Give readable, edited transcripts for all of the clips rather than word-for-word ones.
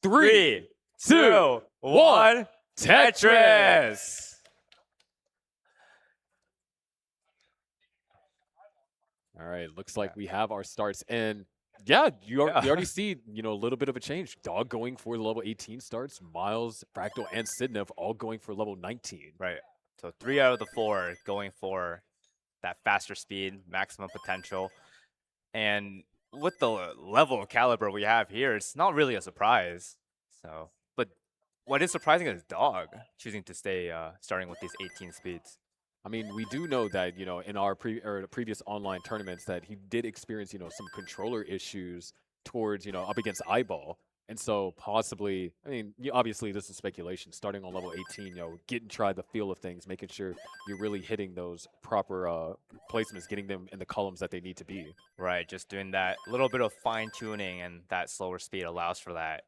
3, 2, 2, 1. Tetris! All right, looks like we have our starts. And yeah, you already see, a little bit of a change. Dog going for the level 18 starts. Myles, Fractal, and Sidnev all going for level 19. Right. So 3 out of the 4 going for that faster speed, maximum potential. And with the level of caliber we have here, it's not really a surprise. So, but what is surprising is Dog choosing to stay starting with these 18 speeds. I mean, we do know that, in our previous online tournaments that he did experience, some controller issues towards, up against Eyeball. And so possibly, I mean, obviously this is speculation, starting on level 18, try the feel of things, making sure you're really hitting those proper placements, getting them in the columns that they need to be. Right, just doing that little bit of fine tuning, and that slower speed allows for that.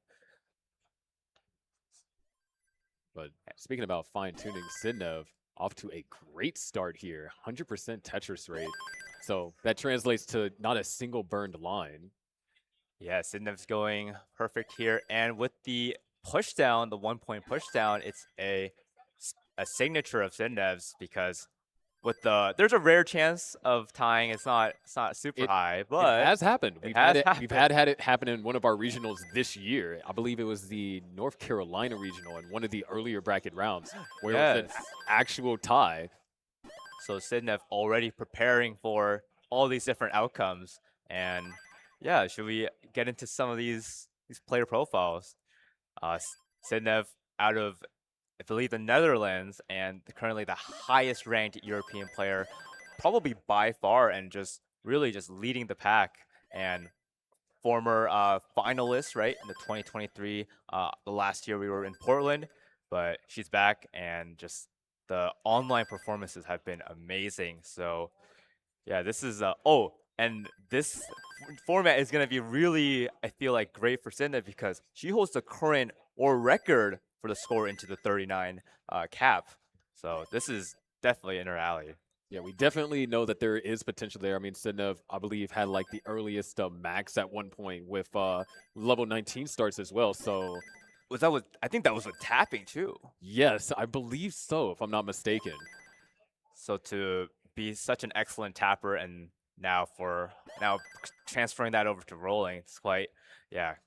But speaking about fine tuning, Sidnev off to a great start here, 100% Tetris rate. So that translates to not a single burned line. Yeah, Sidnev's going perfect here. And with the pushdown, the 1-point pushdown, it's a signature of Sidnev's, because with there's a rare chance of tying. It's not super high, but it has happened. We've had it happen in one of our regionals this year. I believe it was the North Carolina regional in one of the earlier bracket rounds where it was an actual tie. So Sidnev already preparing for all these different outcomes. And yeah, should we get into some of these player profiles? Sidnev out of, I believe, the Netherlands, and currently the highest ranked European player, probably by far, and just really just leading the pack, and former finalist, right, in the 2023. The last year we were in Portland, but she's back, and just the online performances have been amazing. So yeah, this is and this format is going to be really, I feel like, great for Sidnev, because she holds the current or record for the score into the 39 cap. So this is definitely in her alley. Yeah, we definitely know that there is potential there. I mean, Sidnev, I believe, had like the earliest max at one point with level 19 starts as well. So I think that was with tapping too. Yes, I believe so, if I'm not mistaken. So to be such an excellent tapper, and now transferring that over to rolling, it's quite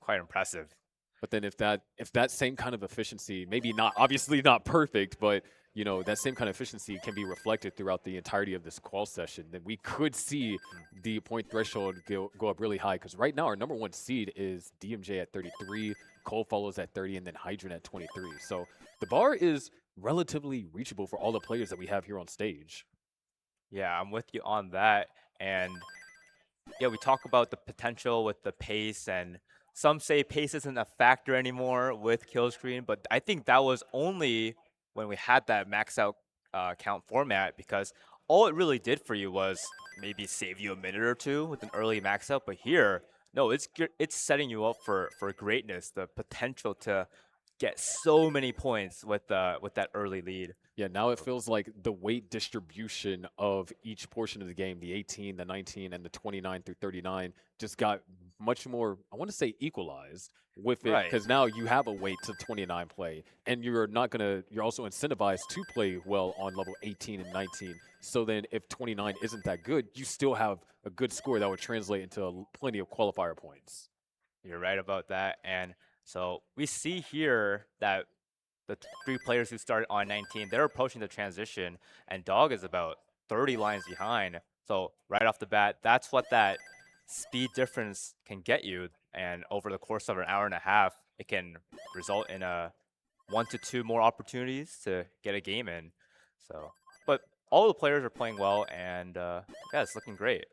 impressive. But then if that same kind of efficiency, maybe not, obviously not perfect, but that same kind of efficiency can be reflected throughout the entirety of this qual session, then we could see the point threshold go up really high. Because right now our number 1 seed is DMJ at 33, Cole follows at 30, and then Hydran at 23. So the bar is relatively reachable for all the players that we have here on stage. Yeah, I'm with you on that. And yeah, we talk about the potential with the pace, and some say pace isn't a factor anymore with kill screen, but I think that was only when we had that max out count format, because all it really did for you was maybe save you a minute or two with an early max out. But here, no, it's setting you up for greatness, the potential to get so many points with that early lead. Yeah, now it feels like the weight distribution of each portion of the game, the 18, the 19, and the 29 through 39, just got much more, I want to say, equalized with it, because now you have a weight to 29 play, and you're also incentivized to play well on level 18 and 19. So then if 29 isn't that good, you still have a good score that would translate into plenty of qualifier points. You're right about that. And so we see here that the 3 players who started on 19, they're approaching the transition, and Dog is about 30 lines behind. So right off the bat, that's what that speed difference can get you. And over the course of an hour and a half, it can result in 1 to 2 more opportunities to get a game in. So, but all the players are playing well, and yeah, it's looking great.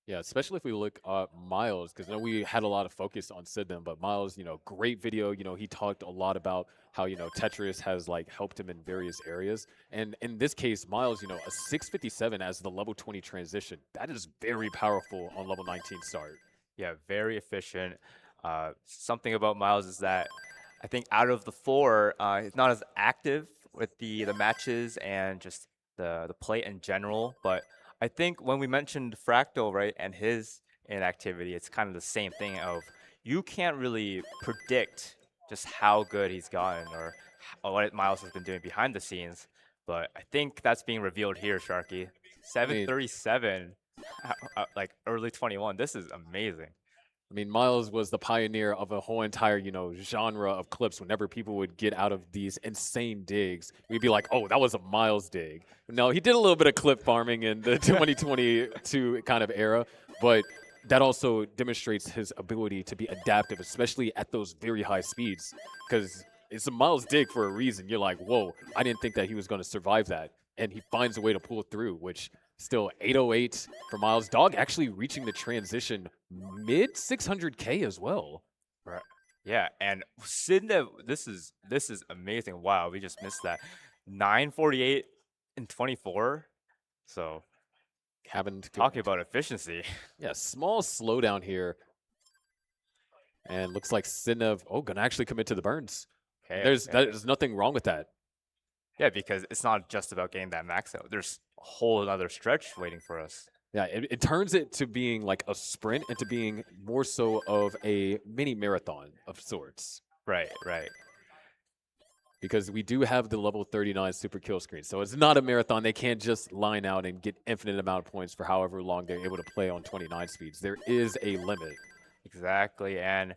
Yeah, especially if we look at Myles, because we had a lot of focus on Sidnev, but Myles, great video. He talked a lot about how, Tetris has helped him in various areas. And in this case, Myles, a 657 as the level 20 transition. That is very powerful on level 19 start. Yeah, very efficient. Something about Myles is that I think out of the 4, he's not as active with the matches and just the play in general, but I think when we mentioned Fractal, right, and his inactivity, it's kind of the same thing of you can't really predict just how good he's gotten or what Myles has been doing behind the scenes. But I think that's being revealed here, Sharky. 737, like early 21. This is amazing. I mean, Myles was the pioneer of a whole entire, genre of clips. Whenever people would get out of these insane digs, we'd be like, oh, that was a Myles dig. No, he did a little bit of clip farming in the 2022 kind of era, but that also demonstrates his ability to be adaptive, especially at those very high speeds, because it's a Myles dig for a reason. You're like, whoa, I didn't think that he was going to survive that. And he finds a way to pull through, which still 808 for Myles. Dog actually reaching the transition mid 600K as well. Right. Yeah, and Sidnev, this is amazing. Wow, we just missed that. 948 and 24. So talking about efficiency. Yeah, small slowdown here. And looks like Sidnev, gonna actually commit to the burns. Okay, there's nothing wrong with that. Yeah, because it's not just about getting that max out. There's a whole other stretch waiting for us. Yeah, it turns it to being like a sprint into being more so of a mini marathon of sorts. Right, right. Because we do have the level 39 super kill screen. So it's not a marathon. They can't just line out and get infinite amount of points for however long they're able to play on 29 speeds. There is a limit. Exactly. And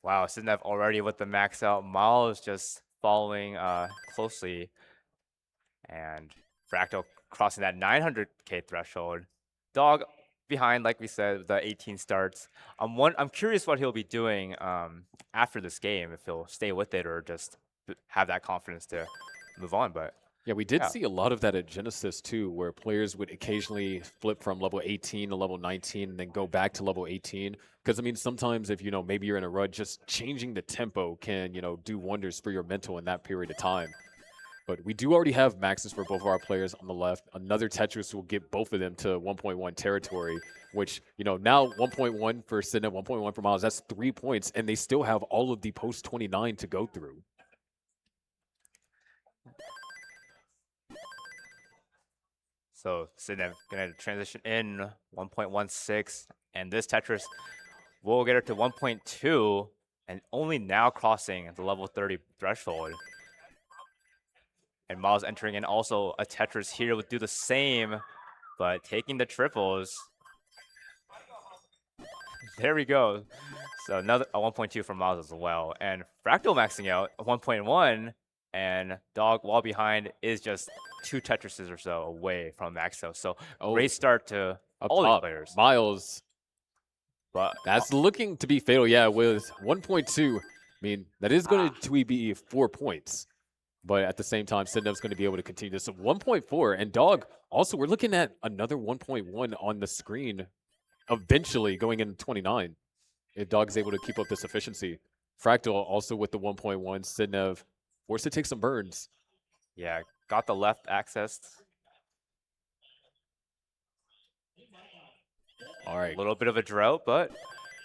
wow, Sidnev already with the max out. Myles just following closely. And Fractal crossing that 900K threshold. Dog behind, like we said, the 18 starts. I'm curious what he'll be doing after this game, if he'll stay with it or just have that confidence to move on. But yeah, we did see a lot of that at Genesis too, where players would occasionally flip from level 18 to level 19 and then go back to level 18. Because I mean, sometimes if maybe you're in a rut, just changing the tempo can do wonders for your mental in that period of time. But we do already have maxes for both of our players on the left. Another Tetris will get both of them to 1.1 territory, which, now 1.1 for Sidnev, 1.1 for Myles. That's 3 points, and they still have all of the post-29 to go through. So Sidnev going to transition in 1.16, and this Tetris will get her to 1.2, and only now crossing the level 30 threshold. And Myles entering in also a Tetris here would do the same, but taking the triples. There we go. So another 1.2 from Myles as well. And Fractal maxing out 1.1, and Dog while behind is just 2 Tetrises or so away from max out. So great start to all the players. Myles, but that's looking to be fatal. Yeah, with 1.2, I mean, that is going to be 4 points. But at the same time, Sidnev's going to be able to continue this. So 1.4, and Dog, also, we're looking at another 1.1 on the screen eventually going into 29. If Dog's able to keep up this efficiency. Fractal also with the 1.1. Sidnev forced to take some burns. Yeah, got the left access. All right. A little bit of a drought, but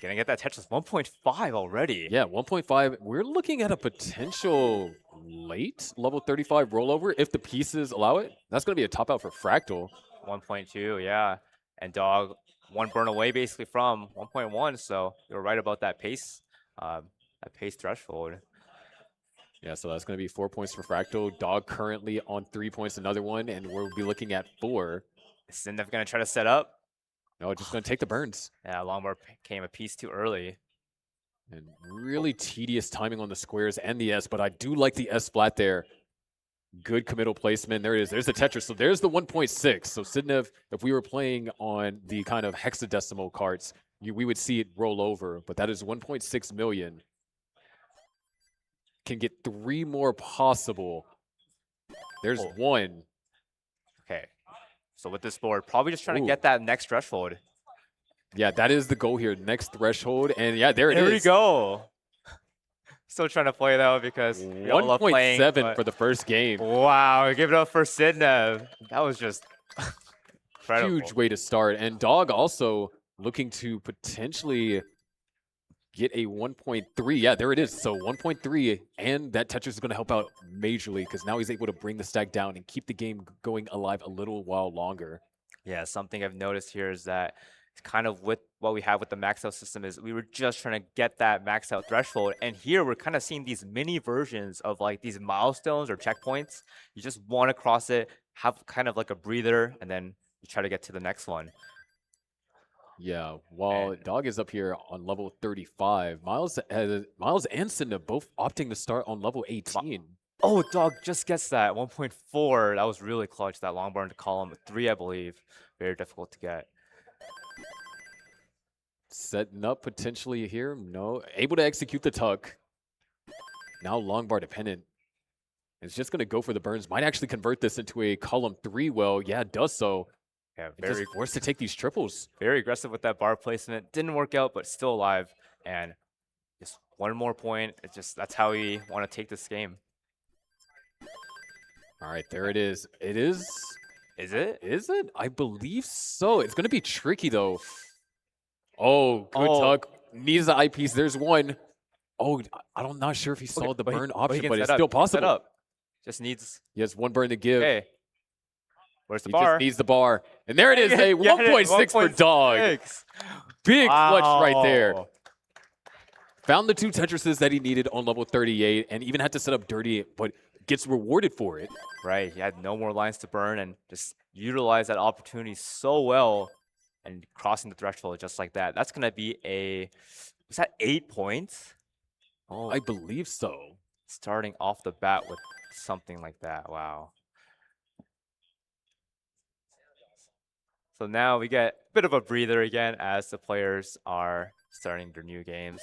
gonna get that Tetris 1.5 already. Yeah, 1.5. We're looking at a potential late level 35 rollover if the pieces allow it. That's going to be a top out for Fractal. 1.2, yeah. And Dog, 1 burn away basically from 1.1. So you're right about that pace threshold. Yeah, so that's going to be 4 points for Fractal. Dog currently on 3 points, another one, and we'll be looking at 4. Is Sidnev going to try to set up? No, just going to take the burns. Yeah, Longboard came a piece too early. And really tedious timing on the squares and the S, but I do like the S flat there. Good committal placement. There it is. There's the Tetris. So there's the 1.6. So Sidnev, if we were playing on the kind of hexadecimal carts, we would see it roll over, but that is 1.6 million. Can get 3 more possible. There's 1. Okay. So with this board, probably just trying to get that next threshold. Yeah, that is the goal here. Next threshold. And yeah, there it is. There we go. Still trying to play though because 1.7 for the first game. Wow, give it up for Sidnev. That was just incredible. Huge way to start. And Dog also looking to potentially get a 1.3. Yeah, there it is. So 1.3, and that Tetris is going to help out majorly because now he's able to bring the stack down and keep the game going alive a little while longer. Yeah, something I've noticed here is that It's kind of with what we have with the max out system is we were just trying to get that max out threshold. And here we're kind of seeing these mini versions of like these milestones or checkpoints. You just want to cross it, have kind of like a breather, and then you try to get to the next one. Yeah, while Dog is up here on level 35, Myles and Sidnev both opting to start on level 18. Oh, Dog just gets that 1.4. That was really clutch. That long burn to column 3, I believe. Very difficult to get. Setting up potentially here. No, able to execute the tuck. Now long bar dependent. It's just going to go for the burns. Might actually convert this into a column 3. Well, yeah, it does so. Yeah, very forced to take these triples. Very aggressive with that bar placement. Didn't work out, but still alive. And just one more point. It's just that's how we want to take this game. All right, there it is. It is. Is it? Is it? I believe so. It's going to be tricky, though. Oh, good tuck. Needs the eyepiece. There's one. Oh, I'm not sure if he saw the burn option, but it's still possible. Just needs. He has one burn to give. Okay. Where's the bar? Just needs the bar. And there it is, a 1.6 for Dog. Big clutch right there. Found the 2 Tetrises that he needed on level 38 and even had to set up dirty, but gets rewarded for it. Right. He had no more lines to burn and just utilized that opportunity so well and crossing the threshold just like that. That's going to be was that 8 points? Oh, I believe so. Starting off the bat with something like that. Wow. So now we get a bit of a breather again as the players are starting their new games.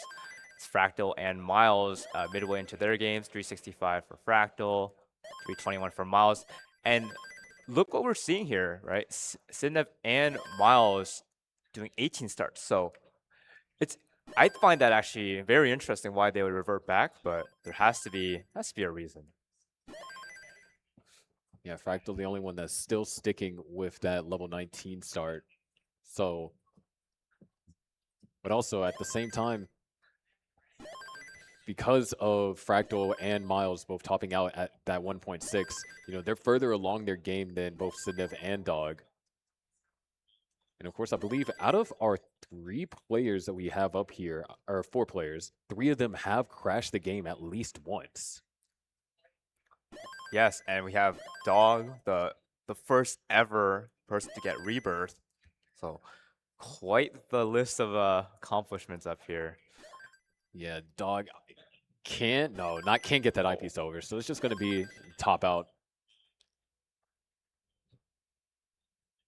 It's Fractal and Myles midway into their games. 365 for Fractal, 321 for Myles. And look what we're seeing here, right? Sidnev and Myles doing 18 starts. So I find that actually very interesting why they would revert back, but there has to be a reason. Yeah, Fractal, the only one that's still sticking with that level 19 start. So, but also at the same time, because of Fractal and Myles both topping out at that 1.6, they're further along their game than both Sidnev and Dog. And of course, I believe out of our 3 players that we have up here, or 4 players, 3 of them have crashed the game at least once. Yes, and we have Dog, the first ever person to get rebirth. So quite the list of accomplishments up here. Yeah, Dog can't get that eyepiece over. So it's just going to be top out.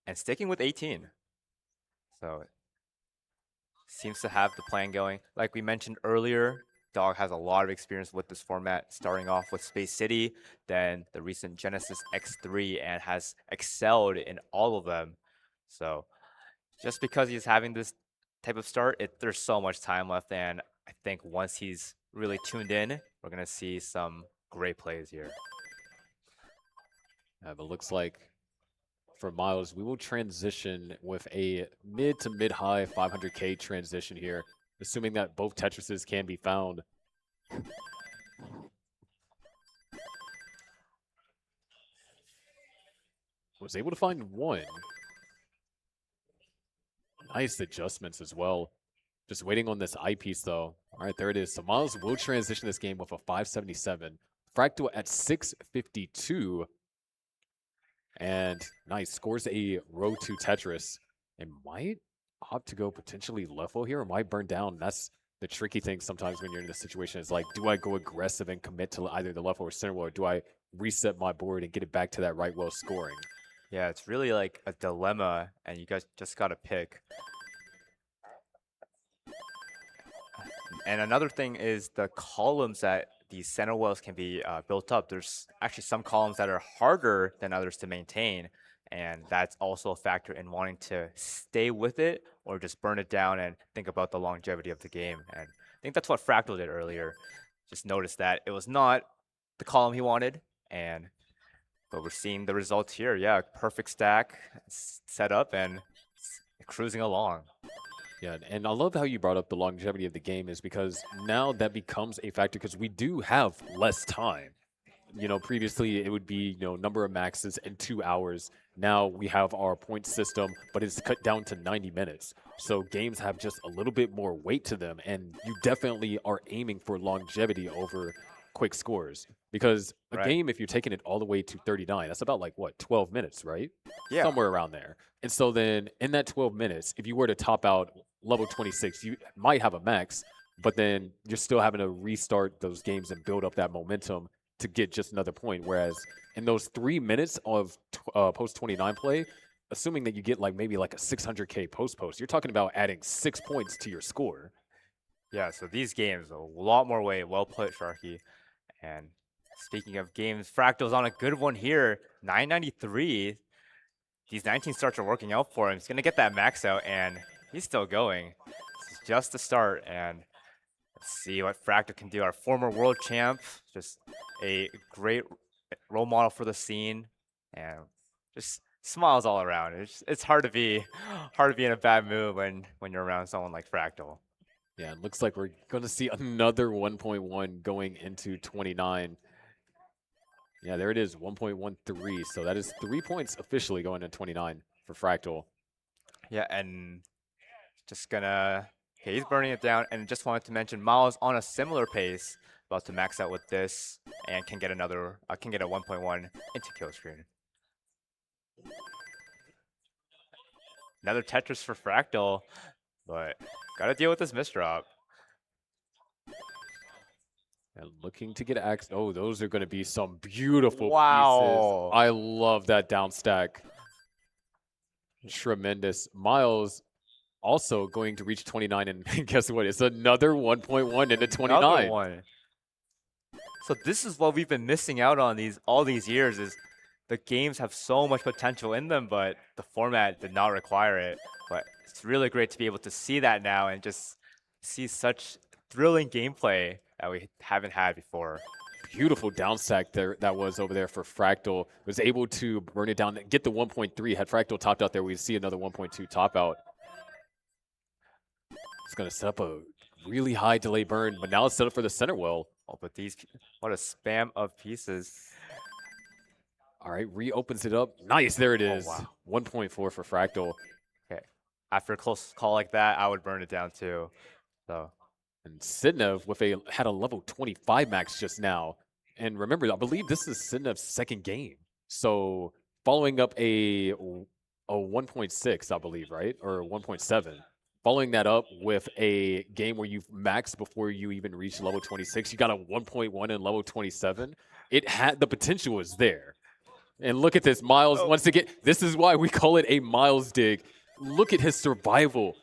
And sticking with 18. So seems to have the plan going. Like we mentioned earlier, Dog has a lot of experience with this format, starting off with Space City, then the recent Genesis X3, and has excelled in all of them. So just because he's having this type of start, there's so much time left, and I think once he's really tuned in, we're going to see some great plays here. Yeah, but looks like for Myles, we will transition with a mid to mid-high 500K transition here, assuming that both Tetrises can be found. Was able to find one. Nice adjustments as well. Just waiting on this eyepiece, though. All right, there it is. So Myles will transition this game with a 577. Fractal at 652. And nice, scores a row 2 Tetris. And might opt to go potentially level here or might burn down. That's the tricky thing sometimes when you're in this situation is like, do I go aggressive and commit to either the left or center wall, or do I reset my board and get it back to that right wall scoring? Yeah, it's really like a dilemma, and you guys just got to pick. And another thing is the columns that these center wells can be built up. There's actually some columns that are harder than others to maintain, and that's also a factor in wanting to stay with it or just burn it down and think about the longevity of the game. And I think that's what Fractal did earlier. Just noticed that it was not the column he wanted, but we're seeing the results here. Yeah, perfect stack set up and cruising along. Yeah, and I love how you brought up the longevity of the game is because now that becomes a factor because we do have less time. Previously it would be, number of maxes and 2 hours. now we have our point system, but it's cut down to 90 minutes. So games have just a little bit more weight to them, and you definitely are aiming for longevity over quick scores. Because a Right. game, if you're taking it all the way to 39, that's about like, what, 12 minutes, right? Yeah. Somewhere around there. And so then in that 12 minutes, if you were to top out level 26, you might have a max, but then you're still having to restart those games and build up that momentum to get just another point. Whereas in those 3 minutes of post 29 play, assuming that you get like maybe like a 600K post, you're talking about adding 6 points to your score. Yeah, so these games, a lot more weight. Well put, Sharky. And speaking of games, Fractal's on a good one here. 993. These 19 starts are working out for him. He's going to get that max out, and he's still going. This is just the start, and let's see what Fractal can do. Our former world champ, just a great role model for the scene, and just smiles all around. It's hard to be in a bad mood when you're around someone like Fractal. Yeah, it looks like we're going to see another 1.1 going into 29. Yeah, there it is, 1.13. So that is 3 points officially going to 29 for Fractal. Yeah, and just gonna... Okay, he's burning it down, and just wanted to mention Myles on a similar pace, about to max out with this, and can get another, can get a 1.1 into kill screen. Another Tetris for Fractal, but gotta deal with this misdrop. And looking to get axed. Oh, those are going to be some beautiful Wow. pieces. I love that down stack. Tremendous. Myles also going to reach 29, and guess what? It's another 1.1 into 29. Another one. So this is what we've been missing out on all these years is the games have so much potential in them, but the format did not require it. But it's really great to be able to see that now and just see such thrilling gameplay that we haven't had before. Beautiful down stack there that was over there for Fractal. Was able to burn it down, get the 1.3. Had Fractal topped out there, we'd see another 1.2 top out. It's going to set up a really high delay burn, but now it's set up for the center well. Oh, but what a spam of pieces. All right, reopens it up. Nice, there it is. Oh, wow. 1.4 for Fractal. Okay, after a close call like that, I would burn it down too. So. And Sidnev had a level 25 max just now. And remember, I believe this is Sidnev's second game. So following up a 1.6, I believe, right? Or 1.7. Following that up with a game where you've maxed before you even reach level 26. You got a 1.1 in level 27. The potential was there. And look at this, Myles, once again, this is why we call it a Myles dig. Look at his survival.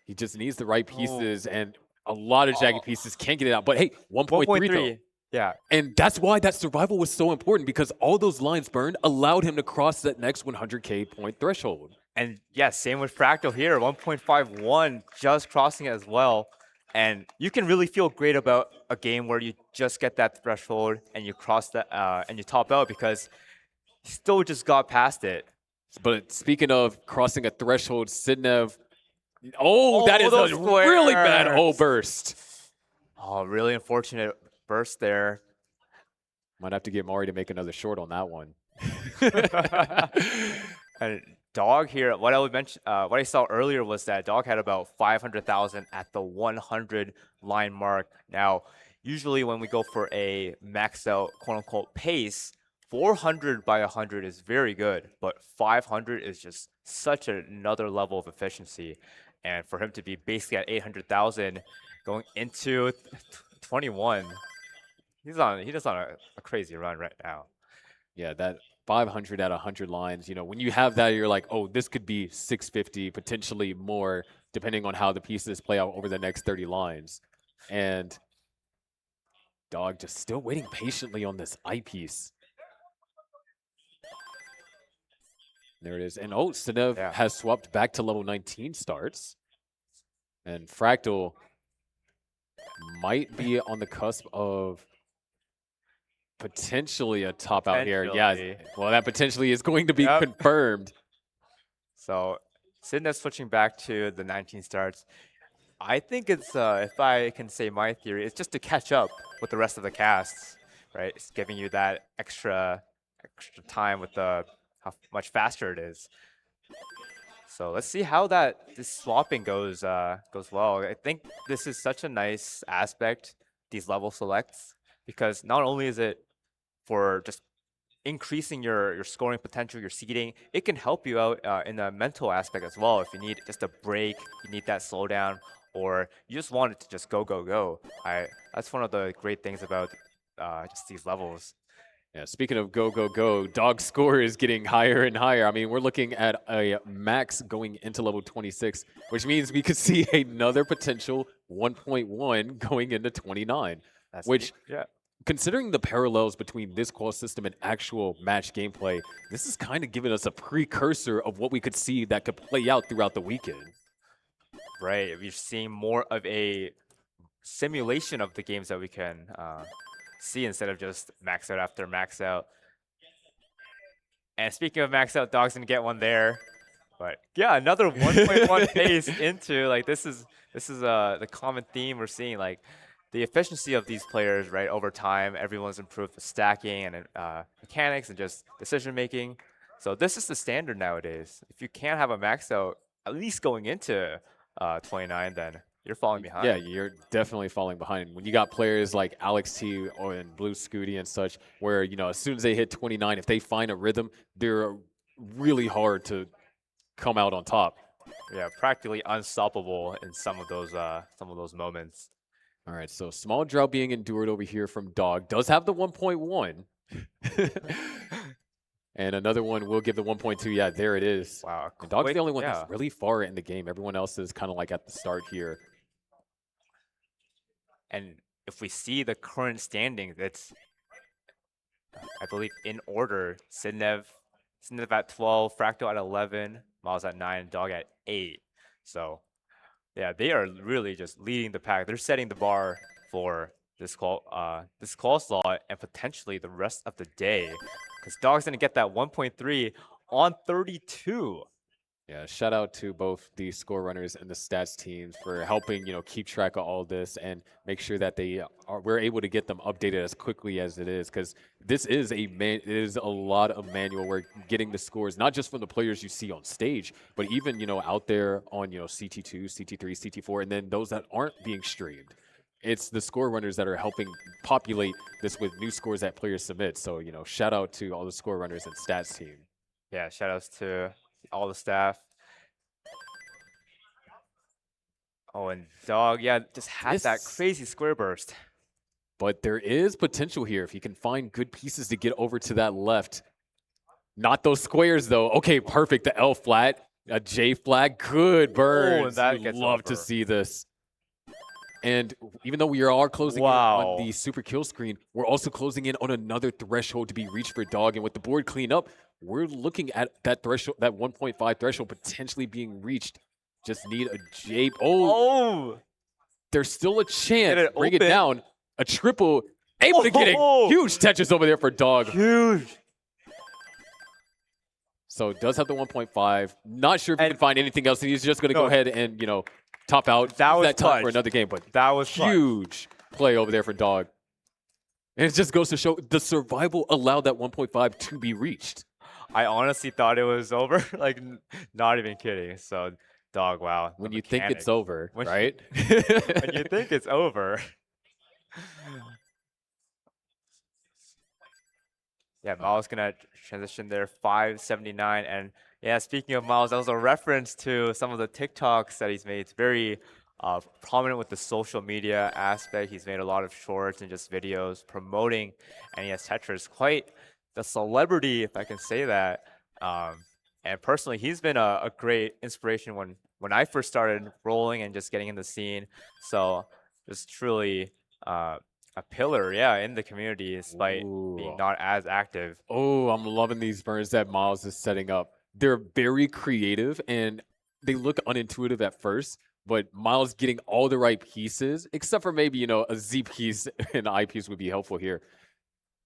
He just needs the right pieces, and a lot of jagged pieces can't get it out. But hey, 1.3 though. Yeah. And that's why that survival was so important, because all those lines burned allowed him to cross that next 100K point threshold. And yeah, same with Fractal here, 1.51, just crossing it as well. And you can really feel great about a game where you just get that threshold and you cross that and you top out because you still just got past it. But speaking of crossing a threshold, Sidnev. Oh, that is a really bad burst. Oh, really unfortunate burst there. Might have to get Mari to make another short on that one. And Dog here, what I saw earlier was that Dog had about 500,000 at the 100 line mark. Now, usually when we go for a max out quote unquote pace, 400 by 100 is very good, but 500 is just such another level of efficiency. And for him to be basically at 800,000 going into 21, he's just on a crazy run right now. Yeah, that 500 at 100 lines, when you have that, you're like, oh, this could be 650, potentially more, depending on how the pieces play out over the next 30 lines. And Dog just still waiting patiently on this eyepiece. There it is. And Sidnev has swapped back to level 19 starts. And Fractal might be on the cusp of potentially a top out here. Yeah, well, that potentially is going to be confirmed. So Sidnev switching back to the 19 starts. I think it's, if I can say my theory, it's just to catch up with the rest of the casts. right? It's giving you that extra time with the how much faster it is. So let's see how this swapping goes well. I think this is such a nice aspect, these level selects, because not only is it for just increasing your scoring potential, your seeding, it can help you out in a mental aspect as well. If you need just a break, you need that slowdown, or you just want it to just go, go, go. That's one of the great things about just these levels. Yeah, speaking of go, go, go, Dog's score is getting higher and higher. I mean, we're looking at a max going into level 26, which means we could see another potential 1.1 going into 29, which, yeah. considering the parallels between this qual system and actual match gameplay, this is kind of giving us a precursor of what we could see that could play out throughout the weekend. Right, we're seeing more of a simulation of the games that we can see instead of just max out after max out. And speaking of max out, Dog's gonna get one there. But yeah, another 1.1 pace into, like, this is the common theme we're seeing, like the efficiency of these players, right? Over time, everyone's improved the stacking and mechanics and just decision making. So this is the standard nowadays. If you can't have a max out at least going into 29, then you're falling behind. Yeah, you're definitely falling behind. When you got players like Alex T and Blue Scooty and such, where, you know, as soon as they hit 29, if they find a rhythm, they're really hard to come out on top. Yeah, practically unstoppable in some of those moments. All right, so small drought being endured over here from Dog. Does have the 1.1. And another one will give the 1.2. Yeah, there it is. Wow. And Dog's the only one that's really far in the game. Everyone else is kind of like at the start here. And if we see the current standings, it's, I believe, in order. Sidnev at 12, Fractal at 11, Myles at 9, Dog at 8. So, yeah, they are really just leading the pack. They're setting the bar for this call slot and potentially the rest of the day, because Dog's gonna get that 1.3 on 32. Yeah, shout out to both the score runners and the stats teams for helping, you know, keep track of all this and make sure that we're able to get them updated as quickly as it is, because this is it is a lot of manual work getting the scores, not just from the players you see on stage, but even, you know, out there on, you know, CT2, CT3, CT4, and then those that aren't being streamed. It's the score runners that are helping populate this with new scores that players submit. So, you know, shout out to all the score runners and stats team. Yeah, shout outs to all the staff. Oh, and Dog, yeah, just had that crazy square burst. But there is potential here if he can find good pieces to get over to that left. Not those squares, though. Okay, perfect. The L flat, a J flat. Good burns. Oh, that love to see this. And even though we are closing in on the super kill screen, we're also closing in on another threshold to be reached for Dog. And with the board clean up, we're looking at that threshold, that 1.5 threshold potentially being reached. Just need a J. Oh! There's still a chance. Bring it down. A triple. Able to get a huge Tetris over there for Dog. Huge. So does have the 1.5. Not sure if he can find anything else. He's just going to go ahead and, you know, top out that time for another game. But that was huge play over there for Dog. And it just goes to show the survival allowed that 1.5 to be reached. I honestly thought it was over. Like, not even kidding. So, Dog, wow. When you think it's over, right? When you think it's over. Yeah, Myles gonna transition there, 579. And yeah, speaking of Myles, that was a reference to some of the TikToks that he's made. It's very prominent with the social media aspect. He's made a lot of shorts and just videos promoting NES Tetris. Quite the celebrity, if I can say that. And personally, he's been a great inspiration when I first started rolling and just getting in the scene. So just truly a pillar, in the community, despite being not as active. Oh, I'm loving these burns that Myles is setting up. They're very creative, and they look unintuitive at first, but Myles getting all the right pieces, except for maybe, you know, a Z piece and I piece would be helpful here.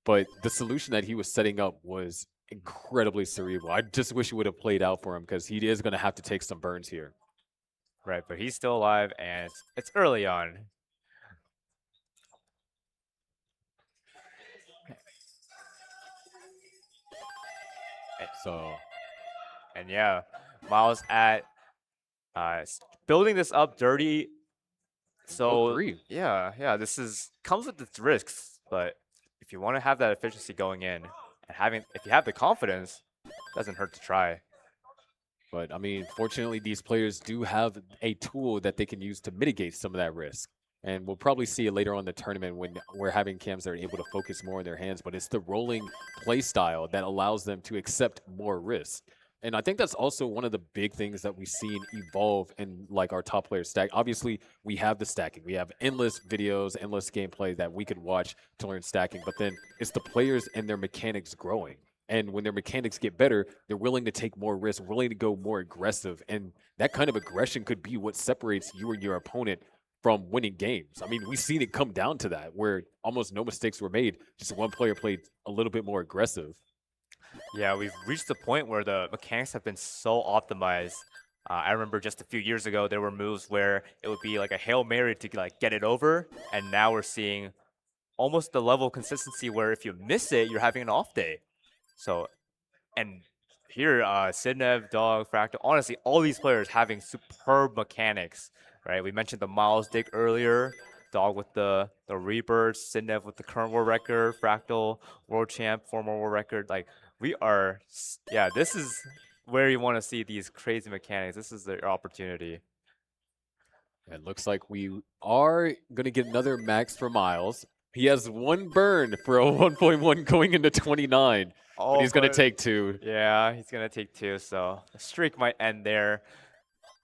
But the solution that he was setting up was incredibly cerebral. I just wish it would have played out for him, because he is going to have to take some burns here. Right, but he's still alive, and it's early on. So, And yeah, Myles at building this up dirty. low So 3. yeah, this comes with its risks, but if you want to have that efficiency going in and if you have the confidence, doesn't hurt to try. But I mean, fortunately, these players do have a tool that they can use to mitigate some of that risk. And we'll probably see it later on in the tournament when we're having cams that are able to focus more on their hands. But it's the rolling play style that allows them to accept more risk. And I think that's also one of the big things that we've seen evolve in like our top player stack. Obviously, we have the stacking. We have endless videos, endless gameplay that we could watch to learn stacking. But then it's the players and their mechanics growing. And when their mechanics get better, they're willing to take more risks, willing to go more aggressive. And that kind of aggression could be what separates you and your opponent from winning games. I mean, we've seen it come down to that, where almost no mistakes were made. Just one player played a little bit more aggressive. Yeah, we've reached the point where the mechanics have been so optimized. I remember just a few years ago, there were moves where it would be like a Hail Mary to like get it over. And now we're seeing almost the level of consistency where if you miss it, you're having an off day. So, and here, Sidnev, Dog, Fractal, honestly, all these players having superb mechanics, right? We mentioned the Myles dig earlier, Dog with the rebirths, Sidnev with the current world record, Fractal, world champ, former world record. Like, yeah, this is where you want to see these crazy mechanics. This is their opportunity. It looks like we are going to get another max for Myles. He has one burn for a 1.1 going into 29. Oh, but he's going to take 2. Yeah, he's going to take 2, so the streak might end there.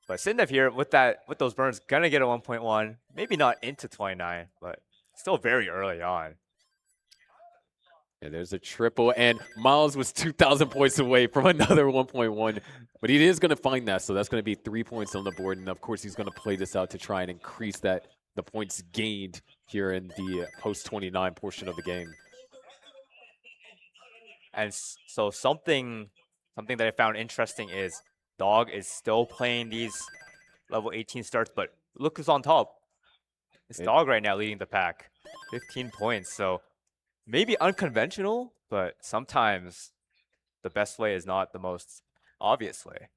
But Sidnev here with those burns gonna get a 1.1, maybe not into 29, but still very early on. Yeah, there's a triple, and Myles was 2,000 points away from another 1.1, but he is going to find that, so that's going to be 3 points on the board, and of course he's going to play this out to try and increase the points gained here in the post-29 portion of the game. And so something that I found interesting is Dog is still playing these level 18 starts, but look who's on top. It's Dog right now leading the pack, 15 points. So maybe unconventional, but sometimes the best way is not the most obvious way.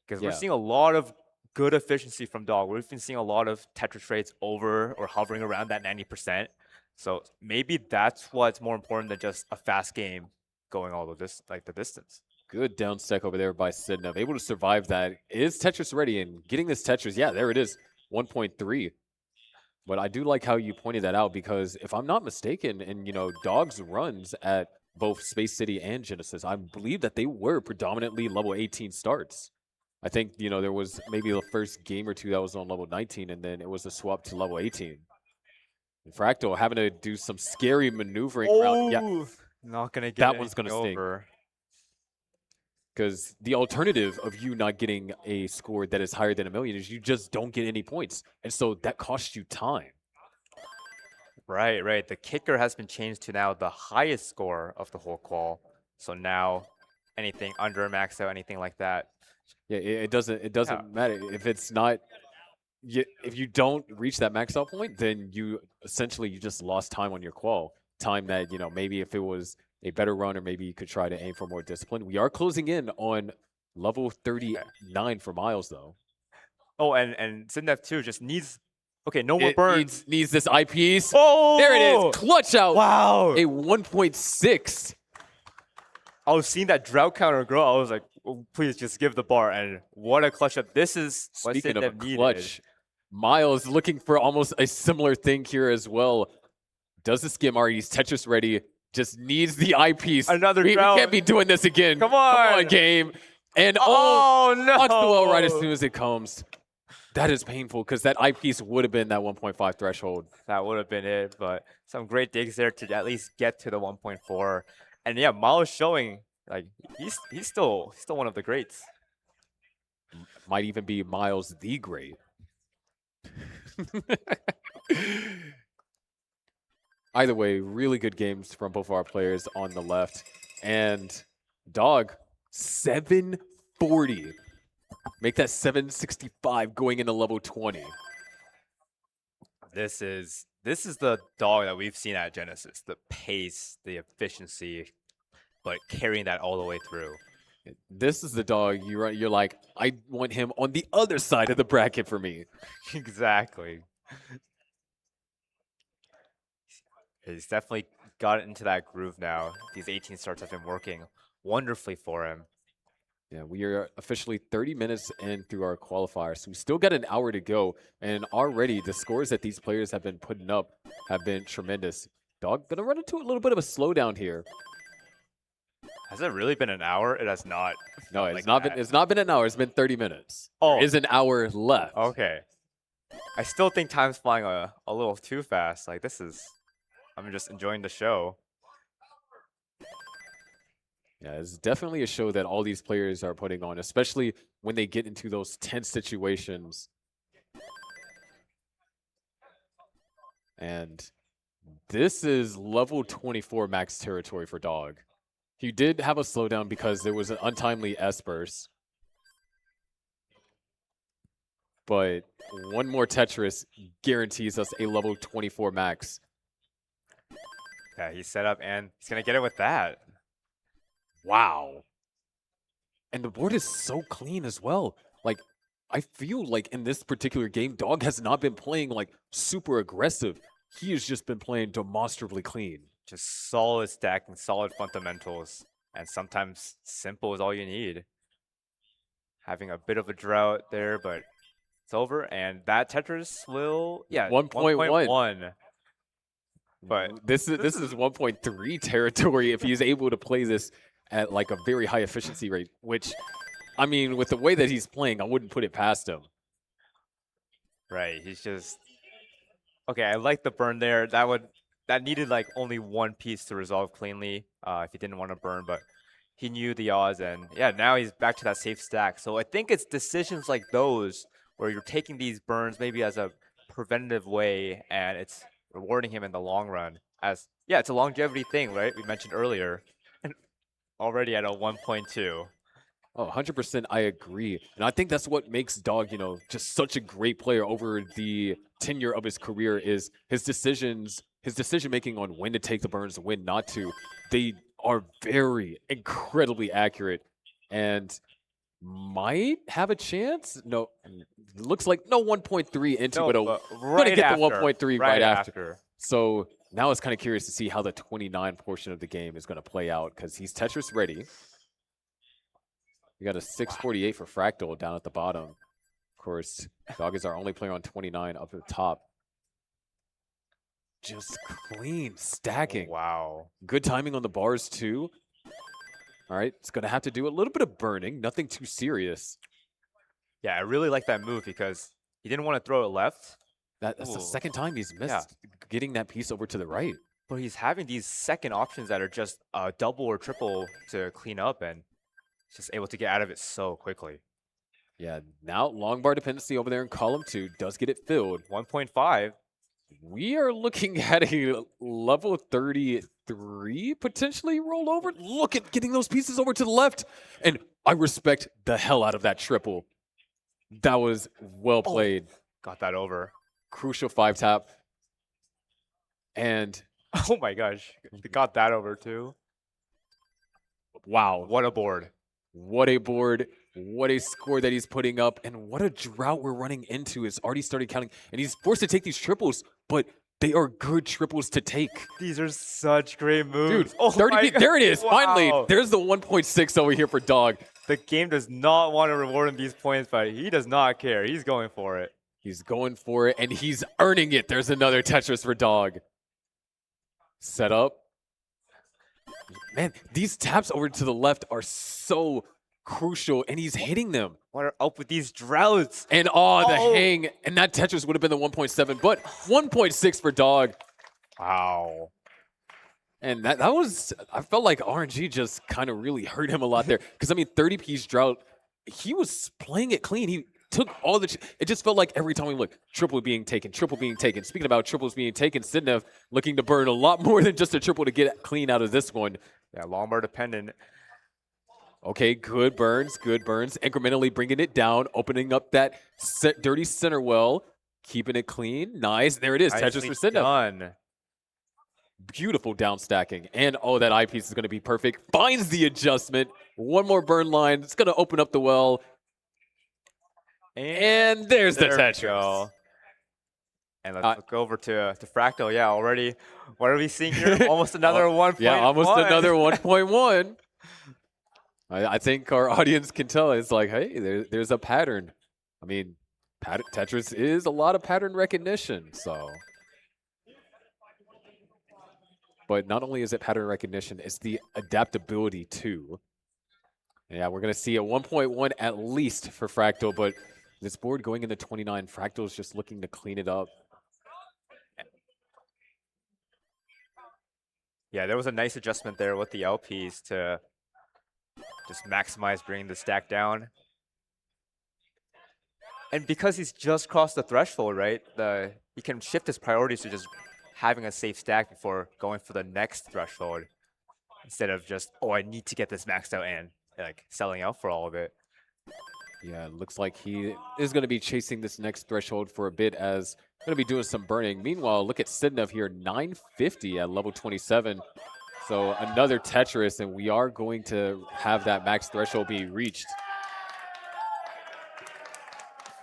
Because we're seeing a lot of good efficiency from Dog. We've been seeing a lot of Tetris rates over or hovering around that 90%. So maybe that's what's more important than just a fast game going all of this, like the distance. Good down stack over there by Sidnev. Able to survive that. Is Tetris ready? And getting this Tetris, yeah, there it is, 1.3. But I do like how you pointed that out because if I'm not mistaken, and Dog's runs at both Space City and Genesis, I believe that they were predominantly level 18 starts. I think, there was maybe the first game or two that was on level 19, and then it was a swap to level 18. And Fractal having to do some scary maneuvering around. Yeah, not going to get that one's going to sting. Over. Because the alternative of you not getting a score that is higher than 1 million is you just don't get any points. And so that costs you time. Right. The kicker has been changed to now the highest score of the whole qual. So now anything under max out, anything like that. Yeah, it doesn't matter. If it's not, if you don't reach that max out point, then you just lost time on your qual. Time that, maybe if it was a better run, or maybe you could try to aim for more discipline. We are closing in on level 39 for Myles, though. Oh, and Sidnev too just needs. Okay, no more burns. Needs this eyepiece. Oh, there it is. Clutch out. Wow. A 1.6. I was seeing that drought counter grow. I was like, oh, please just give the bar. And what a clutch up. This is what Speaking of a Sidnev clutch, needed. Myles looking for almost a similar thing here as well. Does the skim already? He's Tetris ready. Just needs the eyepiece. Another we can't be doing this again. Come on, game. And no. Watch the well right as soon as it comes. That is painful because that eyepiece would have been that 1.5 threshold. That would have been it, but some great digs there to at least get to the 1.4. And yeah, Myles showing like he's still one of the greats. Might even be Myles the great. Either way, really good games from both of our players on the left. And Dog, 740. Make that 765 going into level 20. This is the Dog that we've seen at Genesis. The pace, the efficiency. but carrying that all the way through. This is the dog you're like, I want him on the other side of the bracket for me. Exactly. He's definitely got into that groove now. These 18 starts have been working wonderfully for him. Yeah, we are officially 30 minutes in through our qualifier, so we still got an hour to go, and already the scores that these players have been putting up have been tremendous. Dog gonna run into a little bit of a slowdown here. Has it really been an hour? It has not. No, it's like not that. been. It's not been an hour. It's been 30 minutes. Oh, There is an hour left. okay. I still think time's flying a little too fast. Like this is, I'm just enjoying the show. Yeah, it's definitely a show that all these players are putting on, especially when they get into those tense situations. And this is level 24 max territory for Dog. He did have a slowdown because there was an untimely S-burst. But one more Tetris guarantees us a level 24 max. Yeah, he's set up and he's gonna get it with that. Wow. And the board is so clean as well. Like, I feel like in this particular game, Dog has not been playing like super aggressive. He has just been playing demonstrably clean. Just solid stacking, solid fundamentals, and sometimes simple is all you need. Having a bit of a drought there, but it's over, and that Tetris will, yeah, 1.1. But this is 1.3 territory if he's able to play this at like a very high efficiency rate, which, I mean, with the way that he's playing, I wouldn't put it past him. Right, he's just okay. I like the burn there. That needed like only one piece to resolve cleanly if he didn't want to burn, but he knew the odds, and yeah, now he's back to that safe stack. So I think it's decisions like those where you're taking these burns maybe as a preventative way, and it's rewarding him in the long run. As yeah, it's a longevity thing, right? We mentioned earlier. Already at a 1.2. Oh, 100% I agree. And I think that's what makes Dog, just such a great player over the tenure of his career is his decision-making on when to take the burns and when not to. They are very, incredibly accurate and might have a chance. No, it looks like no 1.3 into, but right gonna get after, the 1.3 right after. So now it's kind of curious to see how the 29 portion of the game is going to play out because he's Tetris ready. We got a 648 for Fractal down at the bottom. Of course, Dog is our only player on 29 up at the top. Just clean stacking. Oh, wow. Good timing on the bars too. All right, it's going to have to do a little bit of burning. Nothing too serious. Yeah, I really like that move because he didn't want to throw it left. That's the second time he's missed getting that piece over to the right. But he's having these second options that are just double or triple to clean up, and he's just able to get out of it so quickly. Yeah, now long bar dependency over there in column 2 does get it filled. 1.5. We are looking at a level 33 potentially rolled over. Look at getting those pieces over to the left. And I respect the hell out of that triple. That was well played. Got that over. Crucial 5-tap. And oh my gosh, they got that over too. Wow. What a board. What a board. What a score that he's putting up. And what a drought we're running into. It's already started counting. And he's forced to take these triples, but they are good triples to take. These are such great moves. Dude, oh 30 there it is. Wow. Finally, there's the 1.6 over here for Dog. The game does not want to reward him these points, but he does not care. He's going for it. He's going for it, and he's earning it. There's another Tetris for Dog. Set up. Man, these taps over to the left are so crucial, and he's hitting them. What are up with these droughts? And the hang, and that Tetris would have been the 1.7, but 1.6 for Dog. Wow. And that was, I felt like RNG just kind of really hurt him a lot there. Because, I mean, 30-piece drought, he was playing it clean. He took all the, it just felt like every time we looked, triple being taken, triple being taken. Speaking about triples being taken, Sidnev looking to burn a lot more than just a triple to get clean out of this one. Yeah, long bar dependent. Okay, good burns, incrementally bringing it down, opening up that dirty center well, keeping it clean. Nice, there it is, Tetris for Sidnev. Done. Beautiful down stacking. And oh, that eyepiece is going to be perfect. Finds the adjustment. One more burn line. It's going to open up the well. And there's the Tetris. And let's look over to Fractal. Yeah, already. What are we seeing here? Almost another 1.1. Yeah, almost another 1.1. I think our audience can tell. It's like, hey, there's a pattern. I mean, Tetris is a lot of pattern recognition. So, but not only is it pattern recognition, it's the adaptability too. Yeah, we're going to see a 1.1 at least for Fractal, but this board going into 29, Fractal is just looking to clean it up. Yeah, there was a nice adjustment there with the LPs to just maximize bringing the stack down. And because he's just crossed the threshold, right, he can shift his priorities to just having a safe stack before going for the next threshold instead of just, oh, I need to get this maxed out and like selling out for all of it. Yeah, it looks like he is going to be chasing this next threshold for a bit as going to be doing some burning. Meanwhile, look at Sidnev here, 950 at level 27. So another Tetris, and we are going to have that max threshold be reached.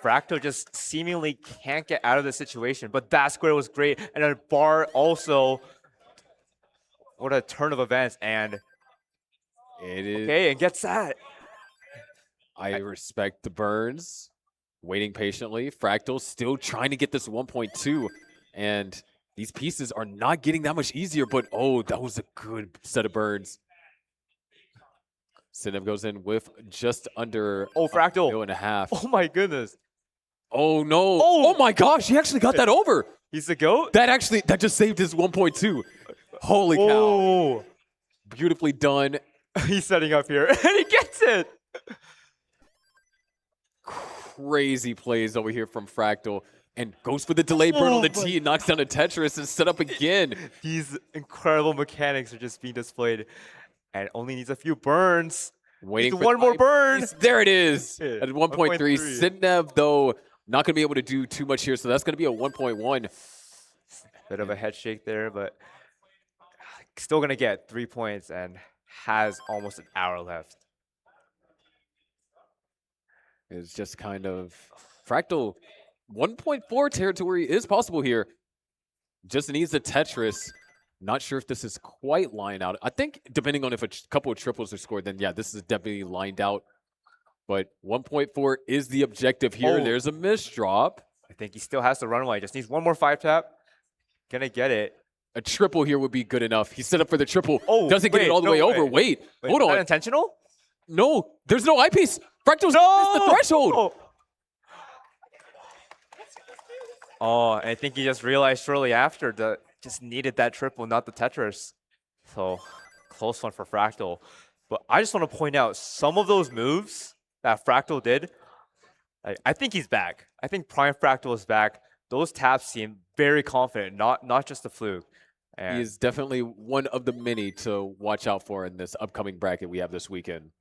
Fractal just seemingly can't get out of the situation, but that square was great. And then Bar also, what a turn of events. And it is. Okay, and gets that. I respect the burns, waiting patiently. Fractal still trying to get this 1.2, and these pieces are not getting that much easier, but oh, that was a good set of burns. Sidnev goes in with just under Fractal. 1.5. Oh my goodness. Oh no. Oh my gosh, he actually got that over. He's the GOAT? That just saved his 1.2. Holy cow. Beautifully done. He's setting up here, and he gets it. Crazy plays over here from Fractal, and goes for the delay burn on the T and knocks down a Tetris and set up again. These incredible mechanics are just being displayed, and only needs a few burns. Waiting for one more burn. There it is at 1.3. Sidnev, though, not going to be able to do too much here, so that's going to be a 1.1. Bit of a head shake there, but still going to get 3 points and has almost an hour left. It's just kind of Fractal 1.4 territory is possible here. Just needs a Tetris. Not sure if this is quite lined out. I think depending on if a couple of triples are scored, then yeah, this is definitely lined out. But 1.4 is the objective here. There's a misdrop. I think he still has the runway. Just needs one more 5-tap. Gonna get it. A triple here would be good enough. He's set up for the triple. Doesn't get it all the way over. Wait, hold on. Is that intentional? No, there's no eyepiece. Fractal's missed the threshold. I think he just realized shortly after that just needed that triple, not the Tetris. So close one for Fractal. But I just want to point out some of those moves that Fractal did. I think he's back. I think Prime Fractal is back. Those taps seem very confident, not just a fluke. And he is definitely one of the many to watch out for in this upcoming bracket we have this weekend.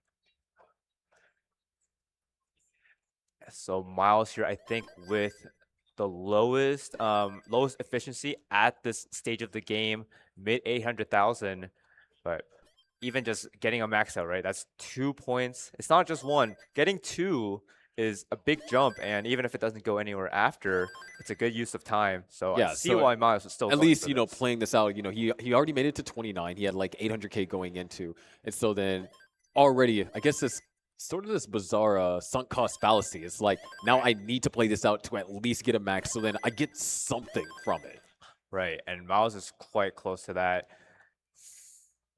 So Myles here, I think, with the lowest efficiency at this stage of the game, mid 800,000. But even just getting a max out, right? That's 2 points. It's not just one. Getting 2 is a big jump, and even if it doesn't go anywhere after, it's a good use of time. So yeah, I see why Myles is still at least playing this out. He already made it to 29. He had like 800K going into, and so then already, I guess this sort of this bizarre sunk cost fallacy. It's like, now I need to play this out to at least get a max, so then I get something from it. Right, and Myles is quite close to that.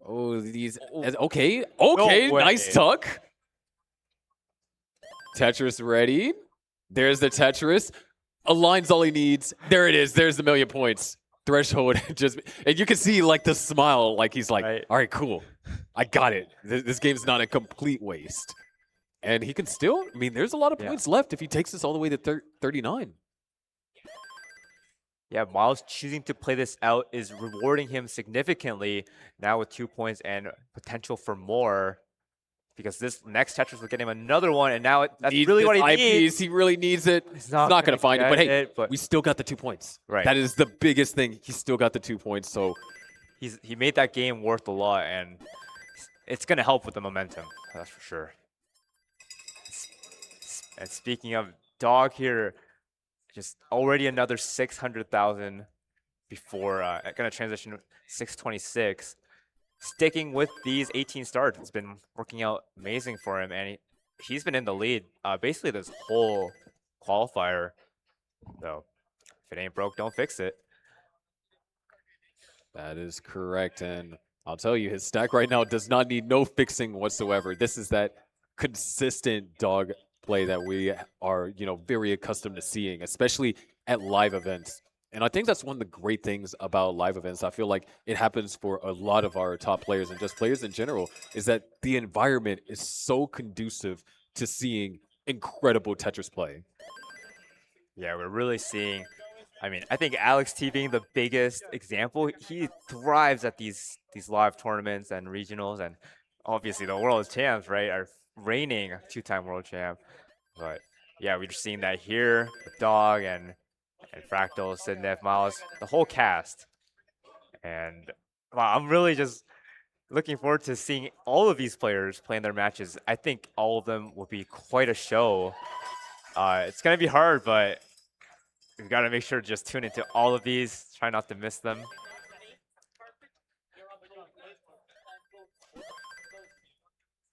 Okay, nice tuck. Tetris ready. There's the Tetris. Aligns all he needs. There it is. There's the 1,000,000 points. Threshold. And you can see like the smile, like he's like, all right, cool. I got it. This game's not a complete waste. And he can still, there's a lot of points left if he takes this all the way to 39. Yeah, Myles choosing to play this out is rewarding him significantly now with 2 points and potential for more. Because this next Tetris will get him another one, and now that's really what he needs. He really needs it. He's not going to find it. But hey, we still got the 2 points. Right. That is the biggest thing. He still got the 2 points. So he made that game worth a lot, and it's gonna help with the momentum. That's for sure. And speaking of Dog here, just already another 600,000 before gonna transition 626. Sticking with these 18 starts, it's been working out amazing for him, and he's been in the lead basically this whole qualifier. So if it ain't broke, don't fix it. That is correct, and I'll tell you, his stack right now does not need no fixing whatsoever. This is that consistent Dog play that we are, very accustomed to seeing, especially at live events. And I think that's one of the great things about live events. I feel like it happens for a lot of our top players and just players in general, is that the environment is so conducive to seeing incredible Tetris play. Yeah, we're really seeing, I think Alex T being the biggest example, he thrives at these live tournaments and regionals, and obviously the world champs, right, are reigning two-time world champ. But yeah, we're just seeing that here with Dog and Fractal, Sidnev, Myles, the whole cast. And wow, I'm really just looking forward to seeing all of these players playing their matches. I think all of them will be quite a show. It's going to be hard, but we've got to make sure to just tune into all of these, try not to miss them.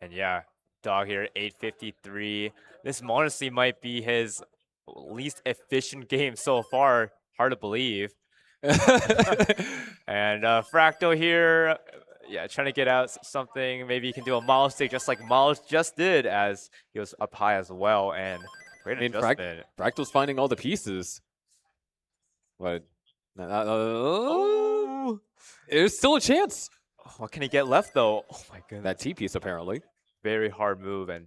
And yeah, Dog here, 853. This honestly might be his least efficient game so far. Hard to believe. And Fractal here, yeah, trying to get out something. Maybe he can do a Myles stick just like Myles just did as he was up high as well. And great adjustment. Fractal's finding all the pieces. But there's still a chance. What can he get left though? Oh my goodness. That T piece apparently. Very hard move, and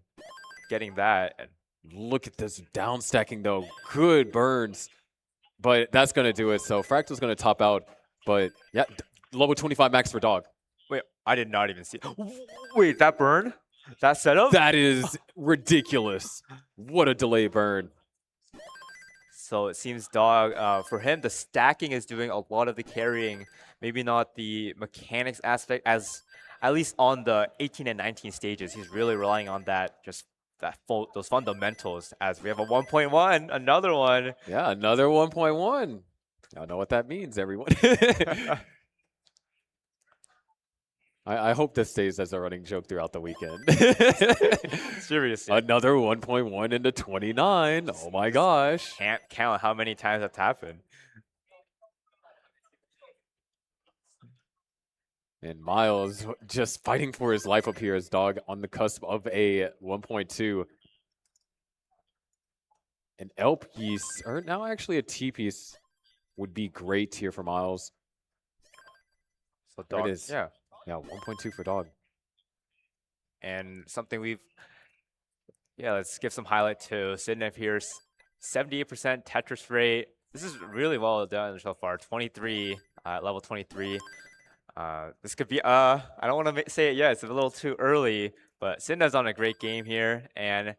getting that. And look at this down stacking though. Good burns. But that's going to do it. So Fractal's going to top out. But yeah, level 25 max for Dog. Wait, I did not even see. Wait, that burn? That setup? That is ridiculous. What a delay burn. So it seems Dog, for him, the stacking is doing a lot of the carrying. Maybe not the mechanics aspect, as at least on the 18 and 19 stages. He's really relying on that, just those fundamentals. As we have a 1.1, another one. Yeah, another 1.1. Y'all know what that means, everyone. I hope this stays as a running joke throughout the weekend. Seriously. Another 1.1 into 29. Oh my gosh. Can't count how many times that's happened. And Myles just fighting for his life up here as Dog on the cusp of a 1.2. An L piece, or now actually a T piece, would be great here for Myles. So Dog, it is. Yeah, 1.2 for Dog. And something let's give some highlight to Sidnev here. 78% Tetris rate. This is really well done so far. 23, level 23. This could be, I don't want to say it yet. It's a little too early, but Sidnev's on a great game here. And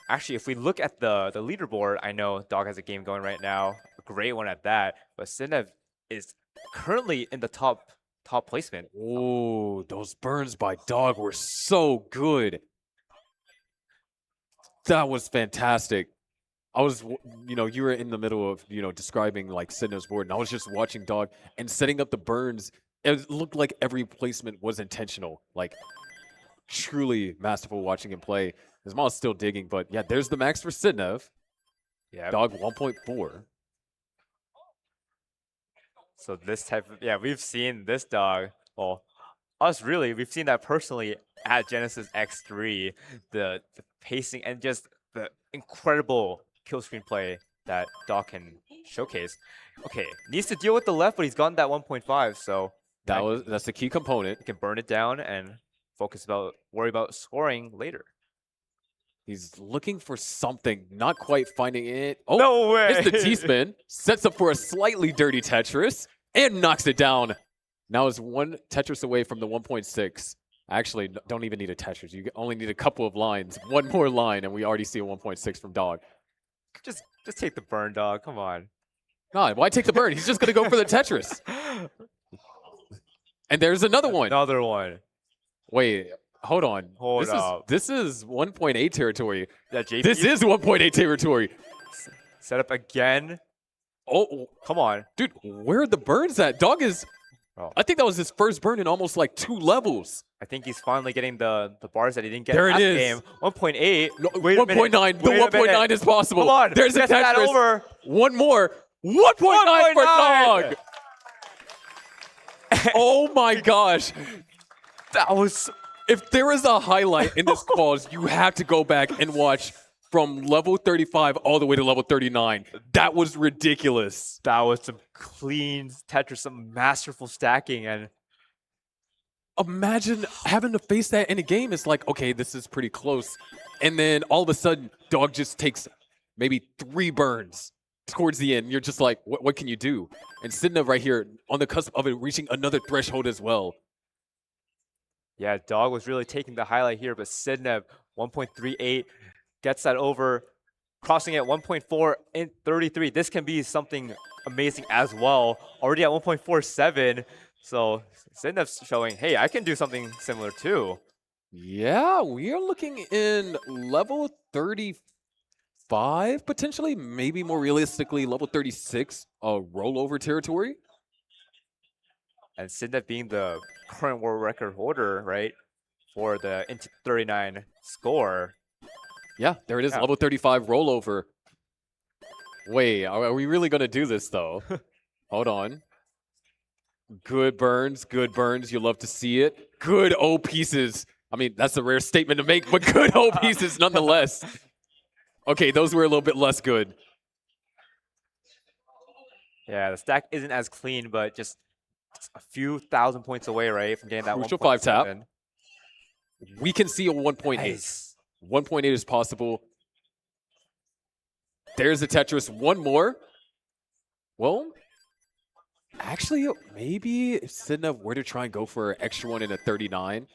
actually, if we look at the leaderboard, I know Dog has a game going right now. A great one at that. But Sidnev is currently in the top placement. Oh, those burns by Dog were so good. That was fantastic. I was, you were in the middle of, describing like Sidnev's board, and I was just watching Dog and setting up the burns. It looked like every placement was intentional, like truly masterful watching him play. His mom's still digging, but yeah, there's the max for Sidnev. Yeah. Dog 1.4. So this type of, we've seen this Dog, well, we've seen that personally at Genesis X3, the pacing and just the incredible kill screen play that Dog can showcase. Okay, needs to deal with the left, but he's gotten that 1.5, so that's the key component. He can burn it down and worry about scoring later. He's looking for something, not quite finding it. Oh, no way! It's the T-spin, sets up for a slightly dirty Tetris, and knocks it down. Now is one Tetris away from the 1.6. Actually, don't even need a Tetris. You only need a couple of lines. One more line, and we already see a 1.6 from Dog. Just take the burn, Dog. Come on. God, why take the burn? He's just going to go for the Tetris. And there's another one. Another one. Wait, hold on. Hold up. This is 1.8 territory. Yeah, JP. This is 1.8 territory. Set up again. Oh, come on. Dude, where are the burns at? Dog is... Oh. I think that was his first burn in almost like 2 levels. I think he's finally getting the bars that he didn't get there last it is. game. 1.8. No, 1.9. The 1.9 is possible. Come on. There's a Tetris. That over. One more. 1.9 for Dog. Oh my gosh. That was... If there is a highlight in this quals, you have to go back and watch from level 35 all the way to level 39. That was ridiculous. That was some clean Tetris, some masterful stacking. And imagine having to face that in a game. It's like, okay, this is pretty close. And then all of a sudden, Dog just takes maybe 3 burns towards the end. You're just like, what can you do? And Sidnev right here on the cusp of it reaching another threshold as well. Yeah, Dog was really taking the highlight here, but Sidnev 1.38 gets that over, crossing at 1.4 in 33. This can be something amazing as well. Already at 1.47, so Sidnev's showing, hey, I can do something similar too. Yeah, we are looking in level 35 potentially, maybe more realistically level 36 rollover territory. And Sidnev being the current world record holder, right, for the into 39 score. Yeah, there it is, level 35 rollover. Wait, are we really going to do this, though? Hold on. Good burns, good burns. You love to see it. Good O pieces. I mean, that's a rare statement to make, but good O pieces nonetheless. Okay, those were a little bit less good. Yeah, the stack isn't as clean, but just a few thousand points away, right, from getting that Crucial 1.7. 5 tap. We can see a 1.8. Nice. 1.8 is possible. There's a Tetris. One more. Well, actually, maybe if Sidnev were to try and go for an extra one in a 39.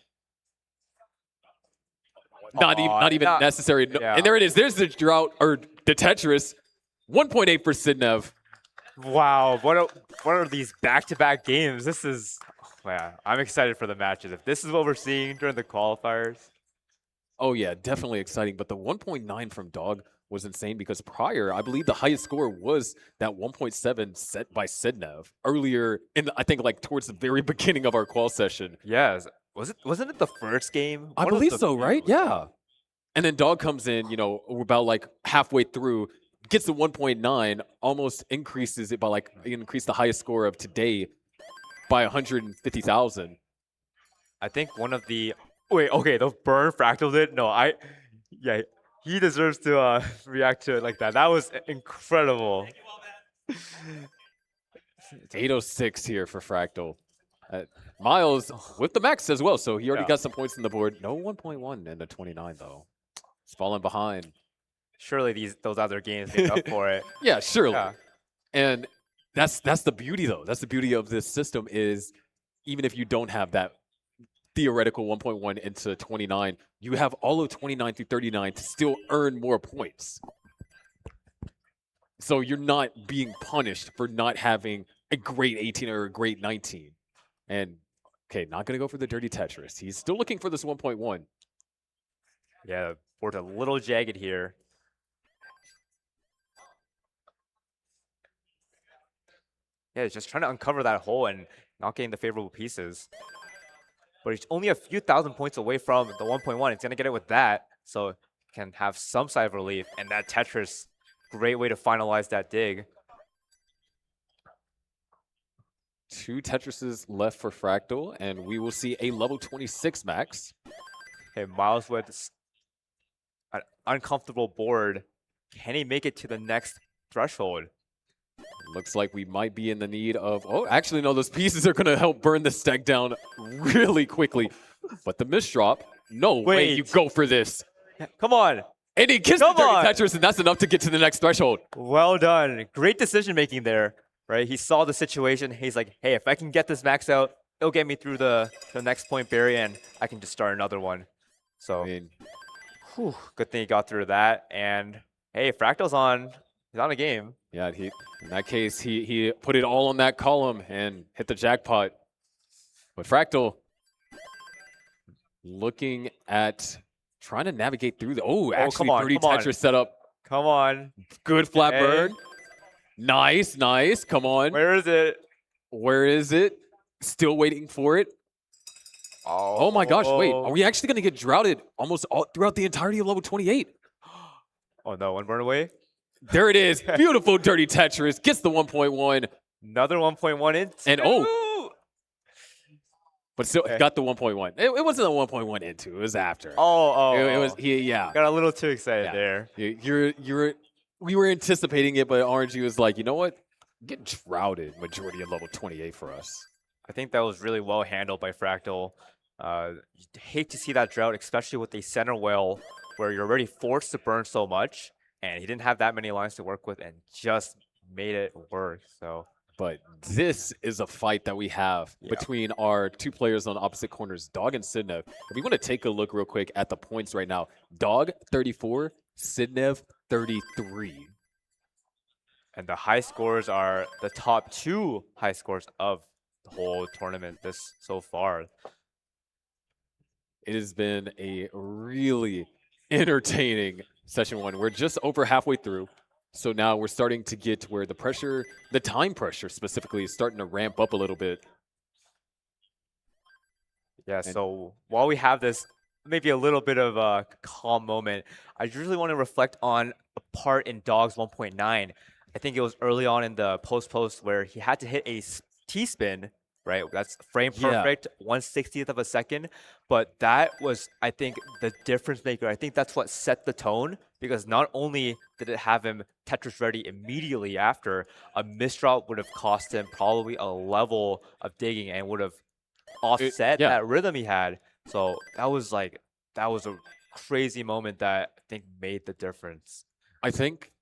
Not even necessary. Yeah. And there it is. There's the drought, or the Tetris. 1.8 for Sidnev. Wow, what are these back-to-back games? This is, yeah, I'm excited for the matches. If this is what we're seeing during the qualifiers. Oh yeah, definitely exciting. But the 1.9 from Dog was insane because prior, I believe the highest score was that 1.7 set by Sidnev earlier in, I think, like towards the very beginning of our qual session. Yes. Wasn't it the first game? I believe so, right? Yeah. And then Dog comes in, you know, about like halfway through, gets the 1.9, almost increases it by like, increase the highest score of today by 150,000. I think one of the, wait, okay, the burn Fractal did? No, yeah, he deserves to react to it like that. That was incredible. 806 here for Fractal. Myles with the max as well, so he already got some points on the board. No 1.1 in the 29, though. He's falling behind. Surely those other games make up for it. Yeah, surely. Yeah. And that's the beauty, though. That's the beauty of this system is even if you don't have that theoretical 1.1 into 29, you have all of 29 through 39 to still earn more points. So you're not being punished for not having a great 18 or a great 19. And, okay, not going to go for the dirty Tetris. He's still looking for this 1.1. Yeah, board's a little jagged here. Yeah, he's just trying to uncover that hole and not getting the favorable pieces. But he's only a few thousand points away from the 1.1. He's going to get it with that, so can have some side of relief. And that Tetris, great way to finalize that dig. 2 Tetrises left for Fractal, and we will see a level 26 max. Okay, Myles with an uncomfortable board. Can he make it to the next threshold? Looks like we might be in the need of... Oh, actually, no, those pieces are going to help burn the stack down really quickly. But the misdrop, no way you go for this. Come on. And he gets the dirty Tetris, and that's enough to get to the next threshold. Well done. Great decision-making there. Right, he saw the situation. He's like, "Hey, if I can get this max out, it'll get me through the next point barrier, and I can just start another one." So, I mean, good thing he got through that. And hey, Fractal's on. He's on a game. Yeah, in that case, he put it all on that column and hit the jackpot. But Fractal looking at trying to navigate through the actually 30 Tetris setup. Come on. Good flat bird. Nice, nice. Come on. Where is it? Where is it? Still waiting for it. Oh my gosh, wait. Are we actually going to get droughted almost all throughout the entirety of level 28? Oh no, one burn away. There it is. Beautiful dirty Tetris. Gets the 1.1. Another 1.1 in. And but still got the 1.1. It wasn't a 1.1 into. It was after. It was yeah. Got a little too excited there. We were anticipating it, but RNG was like, you know what? Get droughted majority of level 28 for us. I think that was really well handled by Fractal. You hate to see that drought, especially with a center whale where you're already forced to burn so much, and he didn't have that many lines to work with and just made it work. So, but this is a fight that we have between our two players on opposite corners, Dog and Sidnev. If we want to take a look real quick at the points right now, Dog 34, Sidnev 33. And the high scores are the top 2 high scores of the whole tournament so far. It has been a really entertaining session 1. We're just over halfway through. So now we're starting to get to where the pressure, the time pressure specifically, is starting to ramp up a little bit. Yeah, so while we have this maybe a little bit of a calm moment, I really want to reflect on a part in Dog's 1.9. I think it was early on in the post where he had to hit a T-spin, right? That's frame perfect, 1/60th of a second. But that was, I think, the difference maker. I think that's what set the tone, because not only did it have him Tetris ready immediately after, a misdrop would have cost him probably a level of digging and would have offset that rhythm he had. So that was a crazy moment that I think made the difference. I think,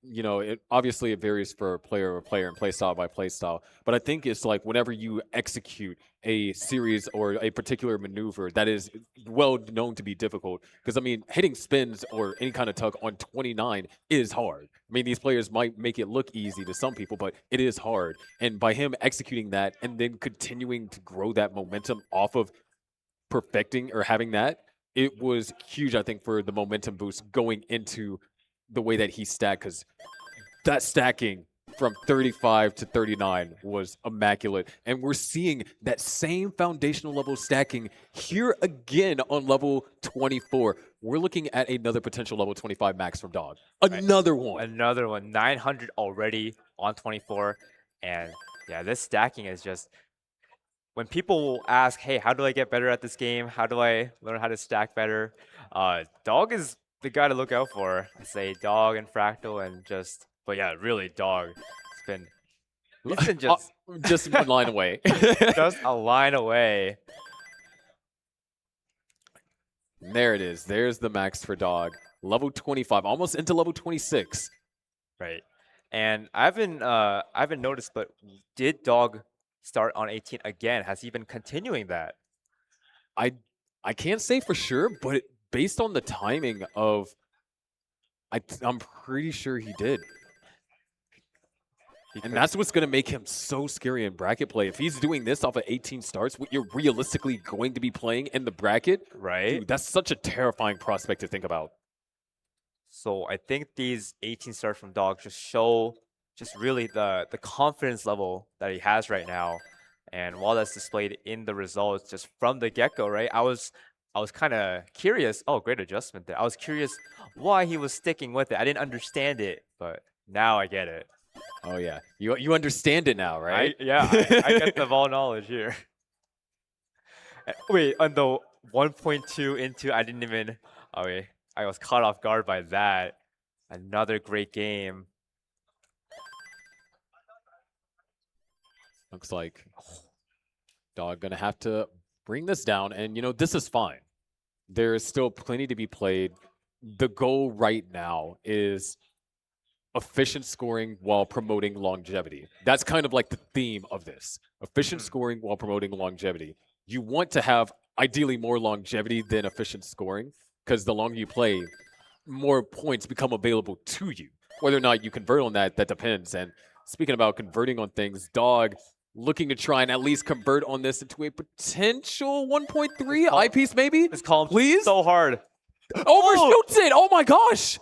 obviously it varies for player to player and play style by play style, but I think it's like whenever you execute a series or a particular maneuver that is well known to be difficult, because I mean, hitting spins or any kind of tug on 29 is hard. I mean, these players might make it look easy to some people, but it is hard. And by him executing that and then continuing to grow that momentum off of perfecting or having that, it was huge, I think, for the momentum boost going into the way that he stacked, because that stacking from 35 to 39 was immaculate. And we're seeing that same foundational level stacking here again on level 24. We're looking at another potential level 25 max from Dog. Another one. Another one. 900 already on 24. And yeah, this stacking is just... When people ask, hey, how do I get better at this game? How do I learn how to stack better? Dog is the guy to look out for. I say Dog and Fractal and but yeah, really Dog. He's been just one line away. Just a line away. And there it is. There's the max for Dog. Level 25, almost into level 26. Right. And I haven't noticed, but did Dog start on 18 again? Has he been continuing that? I can't say for sure, but based on the timing of, I'm pretty sure he did. And that's what's going to make him so scary in bracket play. If he's doing this off of 18 starts, what you're realistically going to be playing in the bracket, right? Dude, that's such a terrifying prospect to think about. So I think these 18 starts from Dog just show really the confidence level that he has right now. And while that's displayed in the results just from the get-go, right? I was kind of curious. Oh, great adjustment there. I was curious why he was sticking with it. I didn't understand it, but now I get it. Oh, yeah. You understand it now, right? I get the ball knowledge here. Wait, on the 1.2 into, I didn't even... Oh, wait. I was caught off guard by that. Another great game. Looks like Dog gonna have to bring this down, and this is fine. There is still plenty to be played. The goal right now is efficient scoring while promoting longevity. That's kind of like the theme of this. Efficient scoring while promoting longevity. You want to have ideally more longevity than efficient scoring, because the longer you play, more points become available to you. Whether or not you convert on that depends. And speaking about converting on things, Dog looking to try and at least convert on this into a potential 1.3 eyepiece, maybe. This column, please. So hard. Overshoots it. Oh my gosh.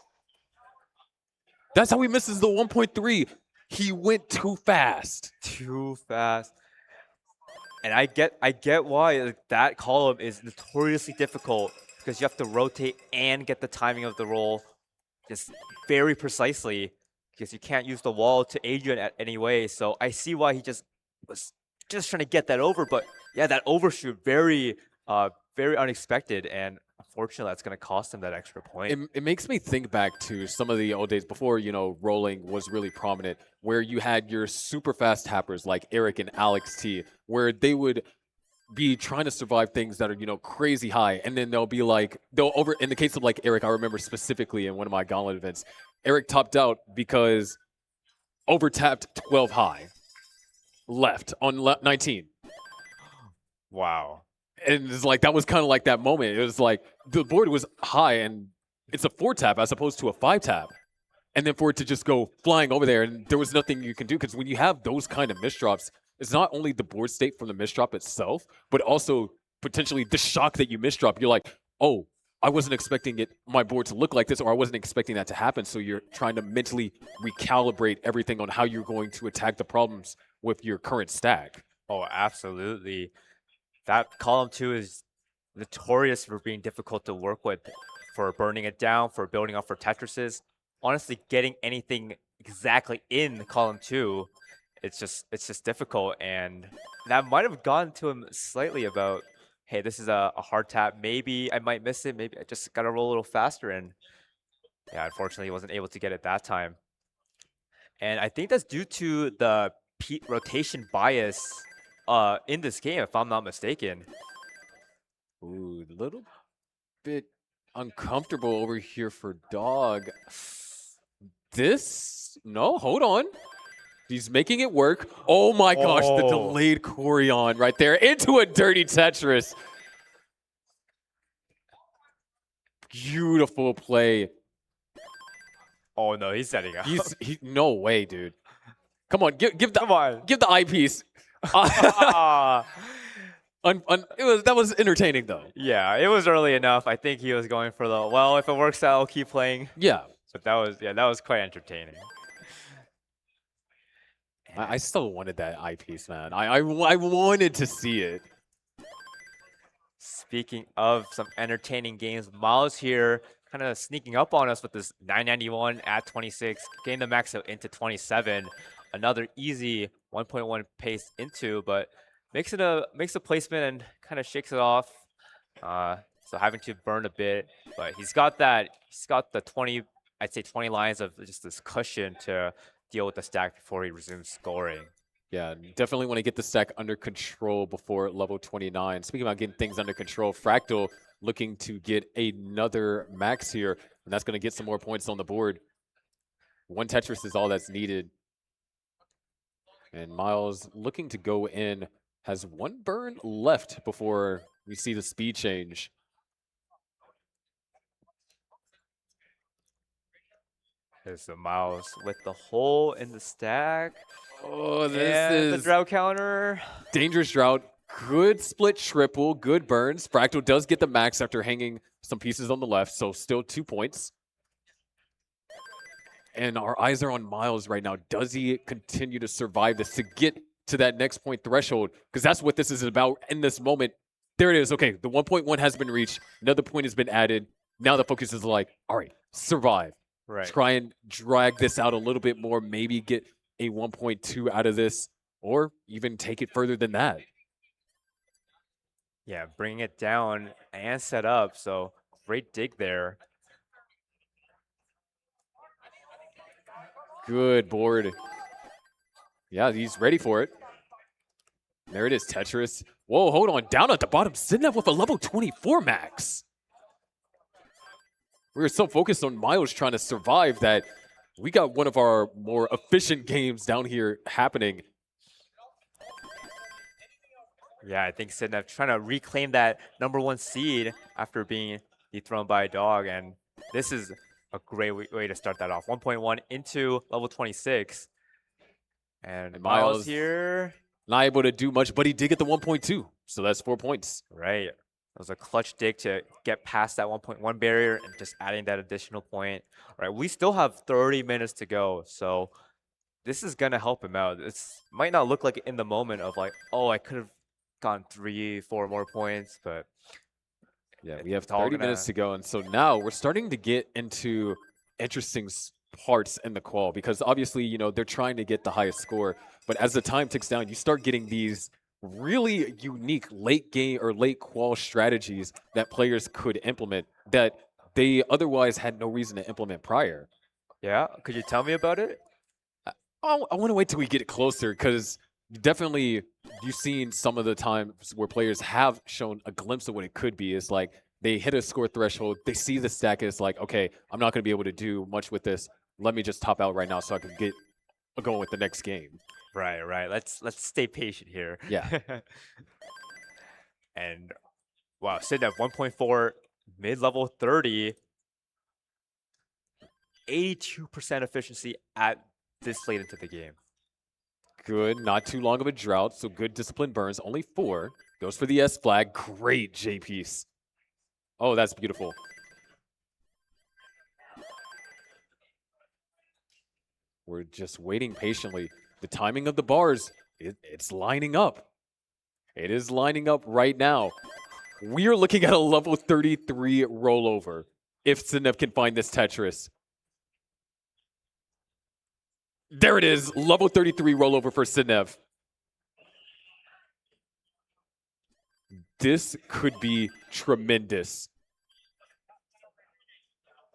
That's how he misses the 1.3. He went too fast. Too fast. And I get why that column is notoriously difficult, because you have to rotate and get the timing of the roll just very precisely, because you can't use the wall to aid you in any way. So I see why he was just trying to get that over. But yeah, that overshoot, very unexpected, and unfortunately that's going to cost him that extra point. It makes me think back to some of the old days before, rolling was really prominent, where you had your super fast tappers like Eric and Alex T, where they would be trying to survive things that are, crazy high. And then they'll be like, in the case of like Eric, I remember specifically in one of my gauntlet events, Eric topped out because over tapped 12 high left on 19. Wow. And it's like, that was kind of like that moment. It was like the board was high and it's a 4 tap as opposed to a 5 tap. And then for it to just go flying over there, and there was nothing you can do, because when you have those kind of misdrops, it's not only the board state from the misdrop itself, but also potentially the shock that you misdrop. You're like, oh, I wasn't expecting my board to look like this, or I wasn't expecting that to happen. So you're trying to mentally recalibrate everything on how you're going to attack the problems with your current stack. Oh, absolutely. That column 2 is notorious for being difficult to work with, for burning it down, for building up for Tetrises. Honestly, getting anything exactly in column 2, it's just difficult, and that might have gone to him slightly about, hey, this is a hard tap. Maybe I might miss it. Maybe I just got to roll a little faster, and yeah, unfortunately, he wasn't able to get it that time. And I think that's due to the rotation bias in this game, if I'm not mistaken. Ooh, a little bit uncomfortable over here for Dog. No, hold on. He's making it work. Oh my gosh, the delayed Corion right there into a dirty Tetris. Beautiful play. Oh no, he's setting up. No way, dude. Come on, give the eyepiece. That was entertaining though. Yeah, it was early enough. I think he was going for the, well, if it works out, I'll keep playing. Yeah. But that was quite entertaining. I still wanted that eyepiece, man. I wanted to see it. Speaking of some entertaining games, Myles here kind of sneaking up on us with this 991 at 26, getting the max out into 27. Another easy 1.1 pace into, but makes a placement and kind of shakes it off. So having to burn a bit, but he's got the 20, I'd say 20 lines of just this cushion to deal with the stack before he resumes scoring. Yeah, definitely want to get the stack under control before level 29. Speaking about getting things under control, Fractal looking to get another max here, and that's going to get some more points on the board. 1 Tetris is all that's needed. And Myles looking to go in, has 1 burn left before we see the speed change. There's the Myles with the hole in the stack. Oh, this is the drought counter. Dangerous drought. Good split triple. Good burns. Fractal does get the max after hanging some pieces on the left, so still 2 points. And our eyes are on Myles right now. Does he continue to survive this to get to that next point threshold? Because that's what this is about in this moment. There it is. Okay, the 1.1 has been reached. Another point has been added. Now the focus is like, all right, survive. Right. Try and drag this out a little bit more, maybe get a 1.2 out of this, or even take it further than that. Yeah, bring it down and set up. So great dig there. Good board. Yeah, he's ready for it. There it is, Tetris. Whoa, hold on. Down at the bottom, Sidnev with a level 24 max. We were so focused on Myles trying to survive that we got one of our more efficient games down here happening. Yeah, I think Sidnev trying to reclaim that #1 seed after being dethroned by a dog, and this is a great way to start that off. 1.1 into level 26. And Myles here. Not able to do much, but he did get the 1.2. So that's 4 points. Right. It was a clutch dig to get past that 1.1 barrier and just adding that additional point. All right, we still have 30 minutes to go, so this is gonna help him out. It's might not look like in the moment of like, oh, I could have gone 3, 4 more points, but yeah, we have it's all 30 minutes to go. And so now we're starting to get into interesting parts in the qual because obviously, you know, they're trying to get the highest score. But as the time ticks down, you start getting these really unique late game or late qual strategies that players could implement that they otherwise had no reason to implement prior. Yeah, could you tell me about it? I want to wait till we get closer because definitely you've seen some of the times where players have shown a glimpse of what it could be. It's like they hit a score threshold, they see the stack, it's like, okay, I'm not going to be able to do much with this. Let me just top out right now so I can get going with the next game. Right, right. Let's stay patient here. Yeah. And wow, sitting at 1.4, mid-level 30, 82% efficiency at this late into the game. Good. Not too long of a drought, so good discipline burns. Only 4. Goes for the S flag. Great J piece. Oh, that's beautiful. We're just waiting patiently. The timing of the bars, it's lining up. It is lining up right now. We are looking at a level 33 rollover if Sidnev can find this Tetris. There it is, level 33 rollover for Sidnev. This could be tremendous.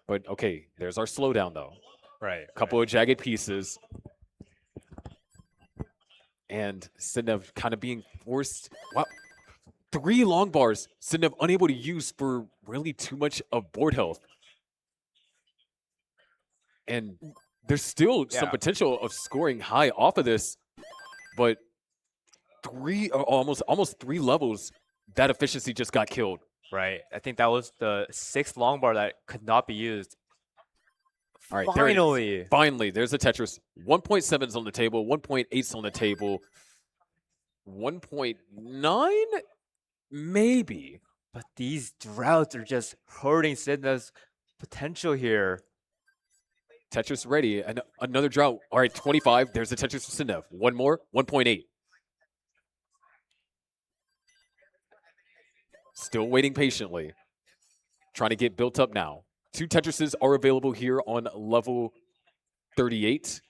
But okay, there's our slowdown though. Right. A couple of jagged pieces. And Sidnev kind of being forced. Wow. 3 long bars. Sidnev unable to use for really too much of board health. And there's still some potential of scoring high off of this. But almost 3 levels, that efficiency just got killed. Right. I think that was the 6th long bar that could not be used. All right, finally. Finally, there's a Tetris. 1.7's on the table, 1.8's on the table. 1.9? Maybe. But these droughts are just hurting Sidnev's potential here. Tetris ready. And another drought. All right, 25. There's a Tetris for Sidnev. One more, 1.8. Still waiting patiently. Trying to get built up now. 2 Tetrises are available here on level 38.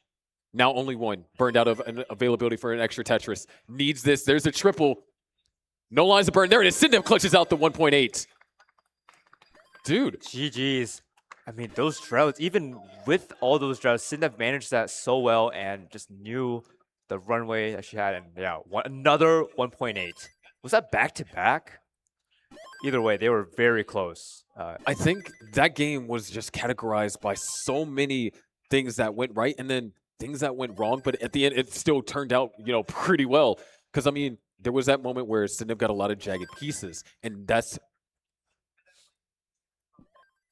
Now only 1. Burned out of an availability for an extra Tetris. Needs this. There's a triple. No lines of burn. There it is. Sidnev clutches out the 1.8. Dude. GG's. I mean, those droughts, even with all those droughts, Sidnev managed that so well and just knew the runway that she had. And yeah, another 1.8. Was that back-to-back? Either way, they were very close. I think that game was just categorized by so many things that went right and then things that went wrong. But at the end, it still turned out, pretty well. Because, I mean, there was that moment where Sidnev got a lot of jagged pieces. And that's...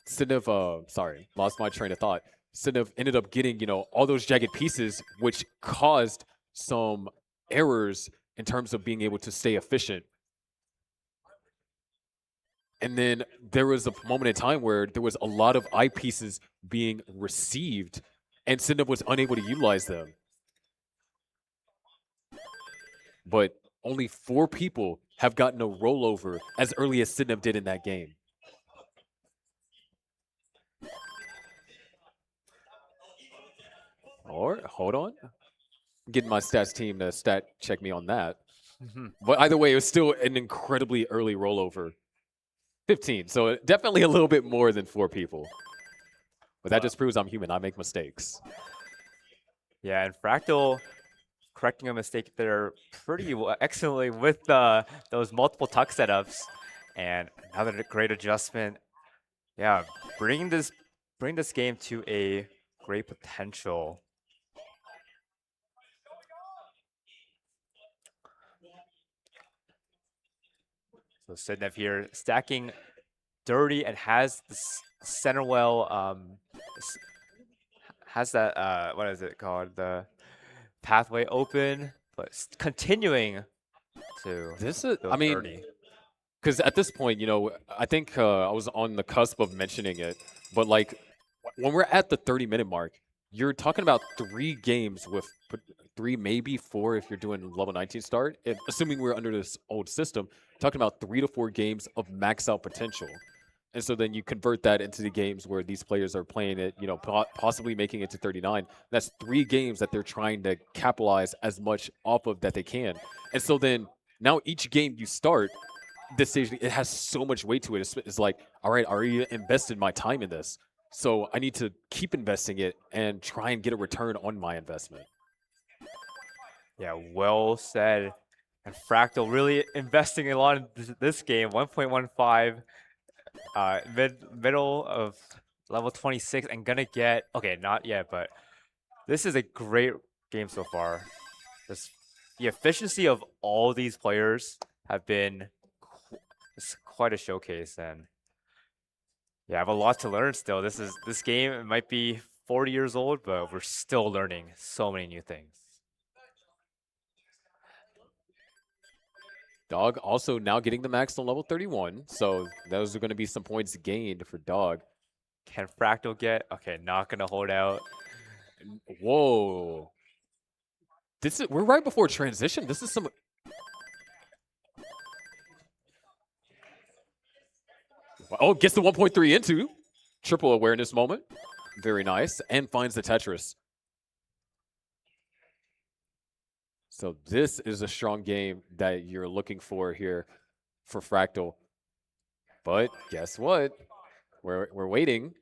Sidnev, sorry, lost my train of thought. Sidnev ended up getting, all those jagged pieces, which caused some errors in terms of being able to stay efficient. And then there was a moment in time where there was a lot of eyepieces being received, and Sidnev was unable to utilize them. But only 4 people have gotten a rollover as early as Sidnev did in that game. Or, hold on. Getting my stats team to stat check me on that. But either way, it was still an incredibly early rollover. 15, so definitely a little bit more than 4 people. But that just proves I'm human. I make mistakes. Yeah, and Fractal correcting a mistake there pretty excellently with those multiple tuck setups. And another great adjustment. Yeah, bring this game to a great potential. So Sidnev here stacking dirty and has the center well, has that, what is it called? The pathway open, but continuing to This is, go I mean, 30. because at this point, I think I was on the cusp of mentioning it, but like when we're at the 30-minute mark, you're talking about 3 games with 3, maybe 4 if you're doing level 19 start. Assuming we're under this old system, talking about 3 to 4 games of max out potential. And so then you convert that into the games where these players are playing it, possibly making it to 39. That's 3 games that they're trying to capitalize as much off of that they can. And so then now each game you start, decision, it has so much weight to it. It's like, all right, I already invested my time in this. So I need to keep investing it and try and get a return on my investment. Yeah, well said. And Fractal really investing a lot in this game. 1.15, middle of level 26, and gonna get, okay, not yet, but this is a great game so far. The efficiency of all these players have been quite a showcase, and yeah, I have a lot to learn still. This game, it might be 40 years old, but we're still learning so many new things. Dog also now getting the max on level 31. So those are going to be some points gained for Dog. Can Fractal get? Okay, not gonna hold out. Whoa. We're right before transition. This is some. Oh, gets the 1.3 into. Triple awareness moment. Very nice. And finds the Tetris. So this is a strong game that you're looking for here for Fractal. But guess what? We're waiting.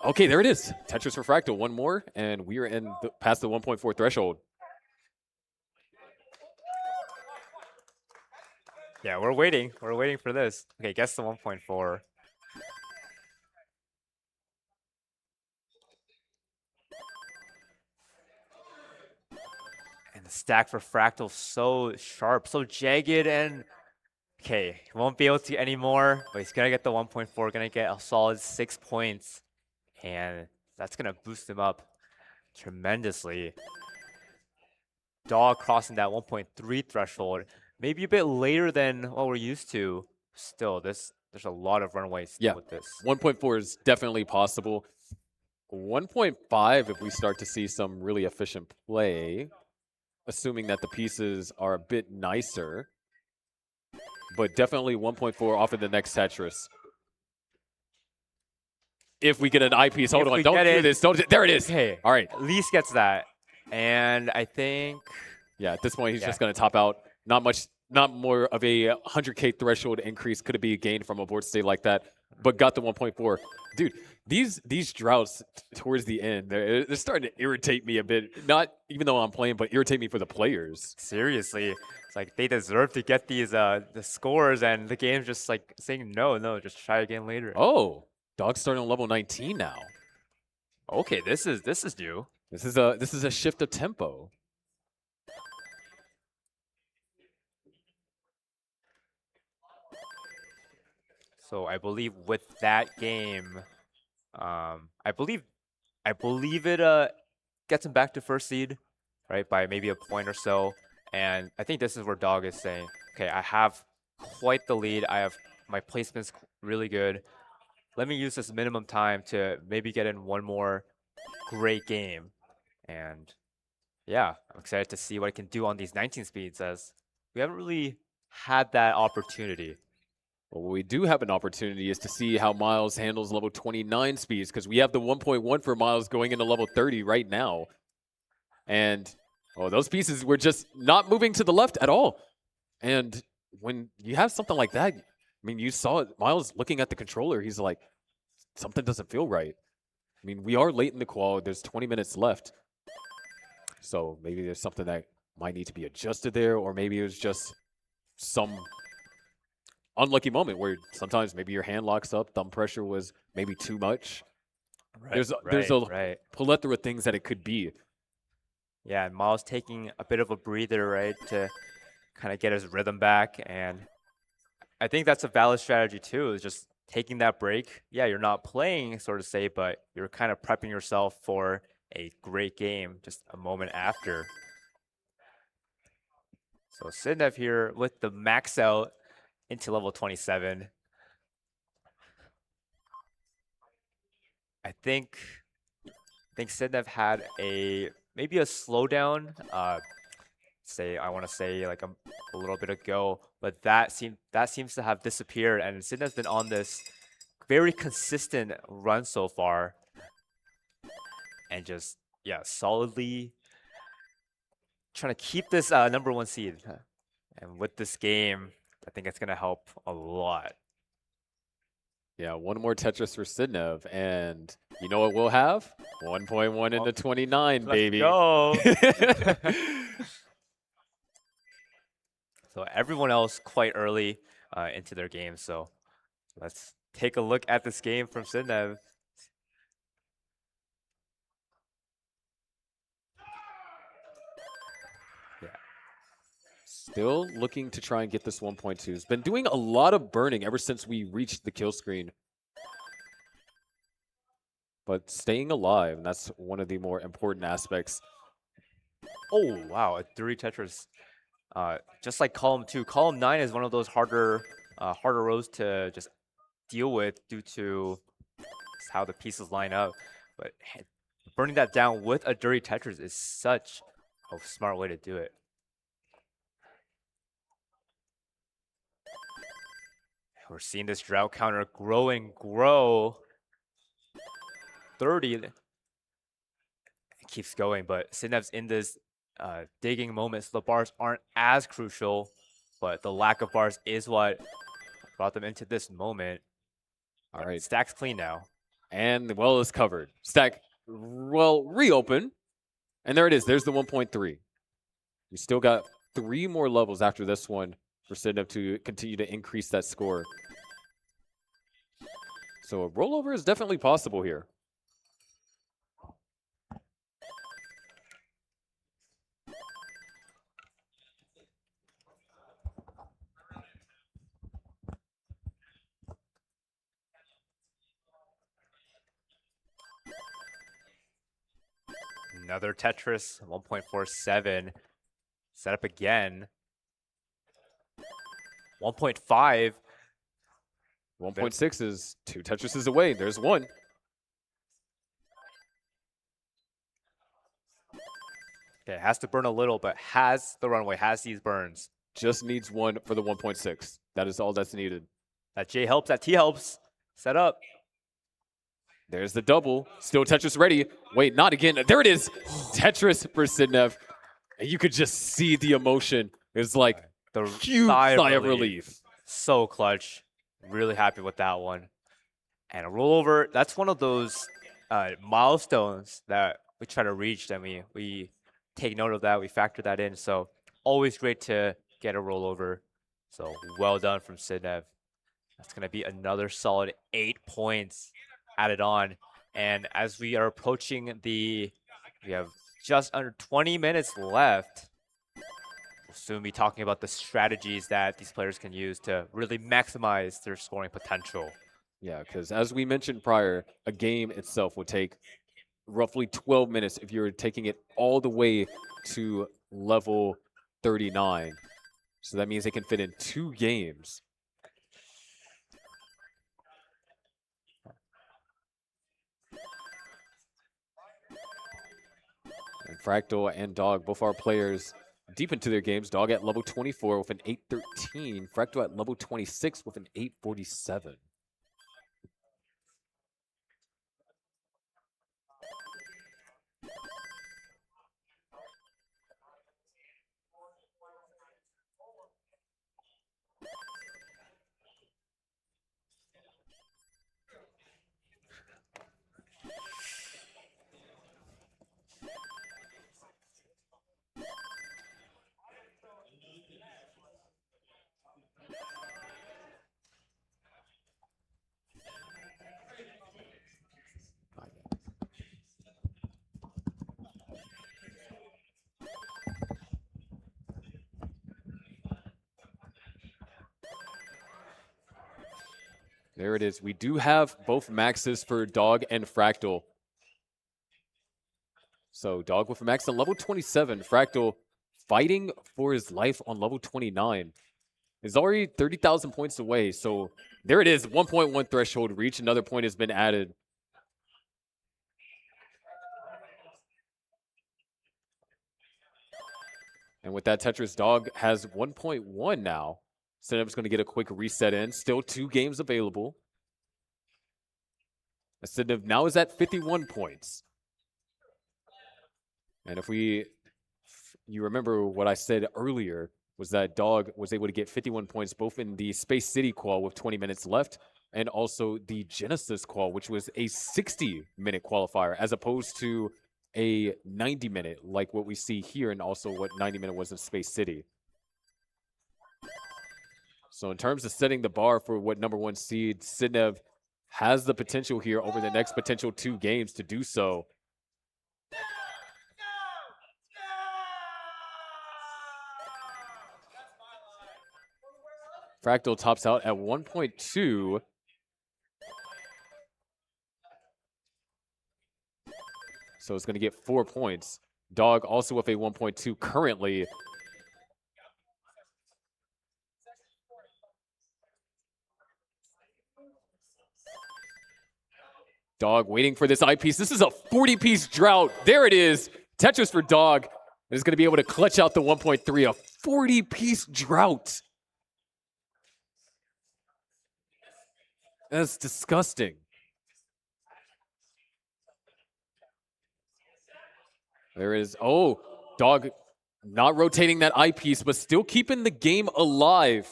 Okay, there it is. Tetris for Fractal. One more, and we are past the 1.4 threshold. Yeah, we're waiting. We're waiting for this. Okay, guess the 1.4. And the stack for Fractal so sharp, so jagged, and okay, he won't be able to anymore, but he's gonna get the 1.4, gonna get a solid 6 points, and that's gonna boost him up tremendously. Dog crossing that 1.3 threshold, maybe a bit later than what we're used to. Still, there's a lot of runway still with this. 1.4 is definitely possible. 1.5 if we start to see some really efficient play, assuming that the pieces are a bit nicer. But definitely 1.4 off of the next Tetris. If we get an eyepiece, hold on, don't do this. There it is. Okay, all right. At least gets that. And I think, yeah, at this point, he's just going to top out. Not more of a 100K threshold increase. Could it be a gain from a board state like that? But got the 1.4. Dude, these droughts towards the end, they're starting to irritate me a bit. Not even though I'm playing, but irritate me for the players. Seriously. It's like they deserve to get these the scores, and the game's just like saying no, just try again later. Oh, Dog's starting on level 19 now. Okay, this is new. This is a shift of tempo. So I believe with that game, I believe it gets him back to first seed, right, by maybe a point or so. And I think this is where Dog is saying, okay, I have quite the lead. I have my placement's really good. Let me use this minimum time to maybe get in one more great game. And yeah, I'm excited to see what it can do on these 19 speeds, as we haven't really had that opportunity. Well, what we do have an opportunity is to see how Myles handles level 29 speeds, because we have the 1.1 for Myles going into level 30 right now. And those pieces were just not moving to the left at all. And when you have something like that, I mean, you saw it, Myles looking at the controller, he's like, something doesn't feel right. I mean, we are late in the qual. There's 20 minutes left. So maybe there's something that might need to be adjusted there, or maybe it was just some unlucky moment where sometimes maybe your hand locks up, thumb pressure was maybe too much. Right, there's a plethora of things that it could be. Yeah, and Myles taking a bit of a breather, right, to kind of get his rhythm back. And I think that's a valid strategy too, is just taking that break. Yeah, you're not playing, so to say, but you're kind of prepping yourself for a great game just a moment after. So Sidnev here with the max out into level 27. I think Sidnev had maybe a slowdown. I want to say like a little bit ago, but that seems to have disappeared, and Sidnev's been on this very consistent run so far, and just solidly trying to keep this #1 seed. And with this game, I think it's gonna help a lot. Yeah, one more Tetris for Sidnev, and you know what we'll have? 1.1 into 29, baby. Let's go. So everyone else quite early into their game. So let's take a look at this game from Sidnev. Yeah. Still looking to try and get this 1.2. He's been doing a lot of burning ever since we reached the kill screen. But staying alive, and that's one of the more important aspects. Oh, wow. A 3 Tetris. Just like column 2. Column 9 is one of those harder rows to just deal with due to how the pieces line up. But burning that down with a dirty Tetris is such a smart way to do it. We're seeing this drought counter grow and grow. 30. It keeps going, but Sidnev's in this digging moment, so the bars aren't as crucial, but the lack of bars is what brought them into this moment. All right. Stack's clean now. And the well is covered. Stack, well, reopen. And there it is. There's the 1.3. We still got 3 more levels after this one for Sidnev to continue to increase that score. So a rollover is definitely possible here. Another Tetris, 1.47. Set up again. 1.5. 1.6 is 2 Tetrises away. There's 1. Okay, it has to burn a little, but has the runway, has these burns. Just needs 1 for the 1.6. That is all that's needed. That J helps, that T helps. Set up. There's the double. Still Tetris ready. Wait, not again. There it is. Tetris for Sidnev. And you could just see the emotion. It's like the huge sigh of relief. So clutch. Really happy with that one. And a rollover, that's one of those milestones that we try to reach, and we take note of that, we factor that in. So always great to get a rollover. So well done from Sidnev. That's going to be another solid 8 points added on. And as we are approaching we have just under 20 minutes left. We'll soon be talking about the strategies that these players can use to really maximize their scoring potential. Yeah, because as we mentioned prior, a game itself would take roughly 12 minutes if you're taking it all the way to level 39. So that means they can fit in 2 games. And Fractal and Dog, both our players deep into their games. Dog at level 24 with an 813. Fractal at level 26 with an 847. There it is. We do have both maxes for Dog and Fractal. So Dog with a max at level 27. Fractal fighting for his life on level 29. Is already 30,000 points away. So there it is, 1.1 threshold reach. Another point has been added. And with that, Tetris Dog has 1.1 now. Sidnev's going to get a quick reset in. Still 2 games available. Sidnev now is at 51 points. And if you remember what I said earlier, was that Dog was able to get 51 points both in the Space City qual with 20 minutes left and also the Genesis qual, which was a 60-minute qualifier as opposed to a 90-minute like what we see here and also what 90-minute was in Space City. So in terms of setting the bar for what #1 seed, Sidnev has the potential here over the next potential 2 games to do so. Fractal tops out at 1.2. So it's going to get 4 points. Dog also with a 1.2 currently. Dog waiting for this eyepiece. This is a 40-piece drought. There it is. Tetris for Dog is going to be able to clutch out the 1.3. A 40-piece drought. That's disgusting. There is, oh, Dog not rotating that eyepiece, but still keeping the game alive.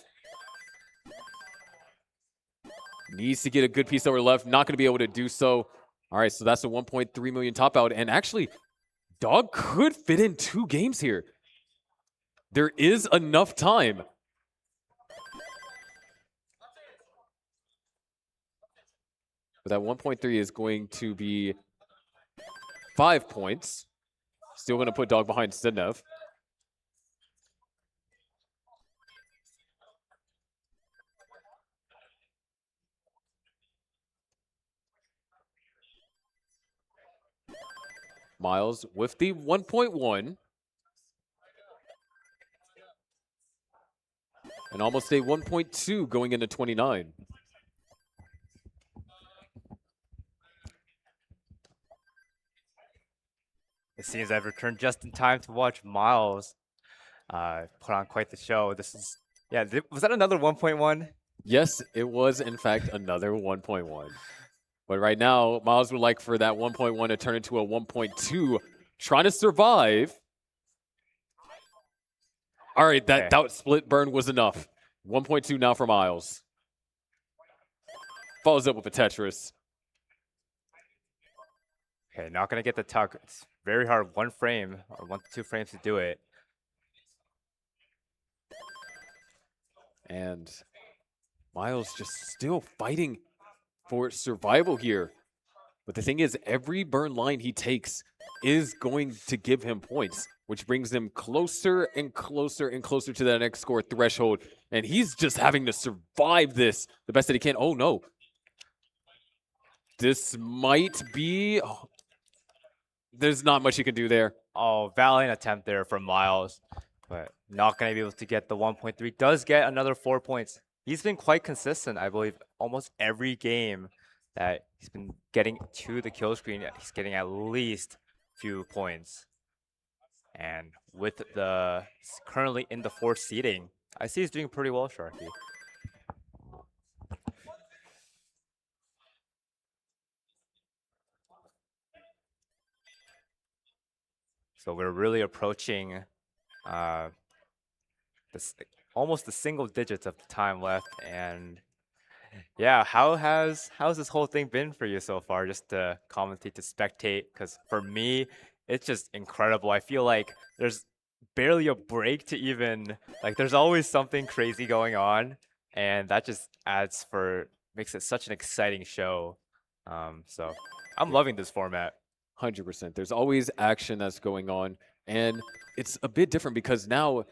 Needs to get a good piece over left. Not going to be able to do so. All right, so that's a 1.3 million top out. And actually, Dog could fit in 2 games here. There is enough time. But that 1.3 is going to be 5 points. Still going to put Dog behind Sidnev. Myles with the 1.1. And almost a 1.2 going into 29. It seems I've returned just in time to watch Myles put on quite the show. This is, yeah, was that another 1.1? Yes, it was, in fact, another 1.1. But right now, Myles would like for that 1.1 to turn into a 1.2, trying to survive. All right, that split burn was enough. 1.2 now for Myles. Follows up with a Tetris. Okay, not going to get the tuck. It's very hard, 1 frame or 1 to 2 frames to do it. And Myles just still fighting for survival here. But the thing is, every burn line he takes is going to give him points, which brings him closer and closer and closer to that next score threshold. And he's just having to survive this the best that he can. Oh, no. This might be... Oh, there's not much you can do there. Oh, valiant attempt there from Myles, but not going to be able to get the 1.3. Does get another 4 points. He's been quite consistent, I believe, almost every game that he's been getting to the kill screen. He's getting at least a few points. And with the currently in the 4th seeding, I see he's doing pretty well, Sharky. So we're really approaching almost the single digits of the time left. And yeah, how's this whole thing been for you so far? Just to commentate, to spectate, because for me, it's just incredible. I feel like there's barely a break to even, like, there's always something crazy going on, and that just makes it such an exciting show. So I'm loving this format. 100%. There's always action that's going on, and it's a bit different because now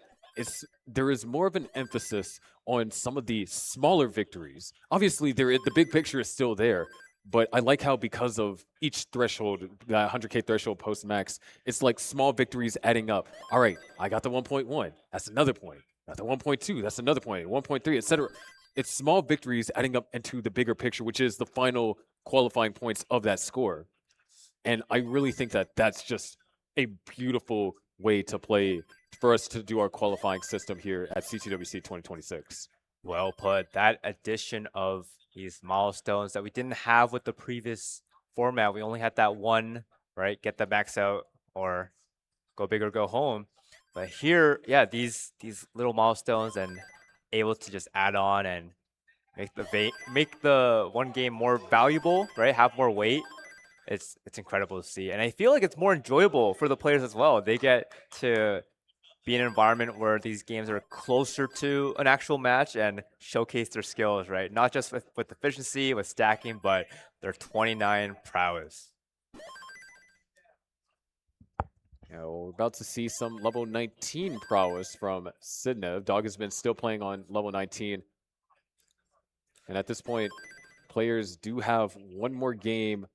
there is more of an emphasis on some of the smaller victories. Obviously, the big picture is still there, But I like how because of each threshold, that 100K threshold post-max, it's like small victories adding up. All right, I got the 1.1. That's another point. Got the 1.2. That's another point. 1.3, etc. It's small victories adding up into the bigger picture, which is the final qualifying points of that score. And I really think that that's just a beautiful way to play for us to do our qualifying system here at CTWC 2026. Well put. That addition of these milestones that we didn't have with the previous format. We only had that one, right? Get the max out or go big or go home. But here, yeah, these little milestones and able to just add on and make the one game more valuable, right? Have more weight. It's incredible to see, and I feel like it's more enjoyable for the players as well. They get to be in an environment where these games are closer to an actual match and showcase their skills, right? Not just with efficiency, with stacking, but their 29 prowess. We're about to see some level 19 prowess from Sidnev. Dog has been still playing on level 19. And at this point, players do have one more game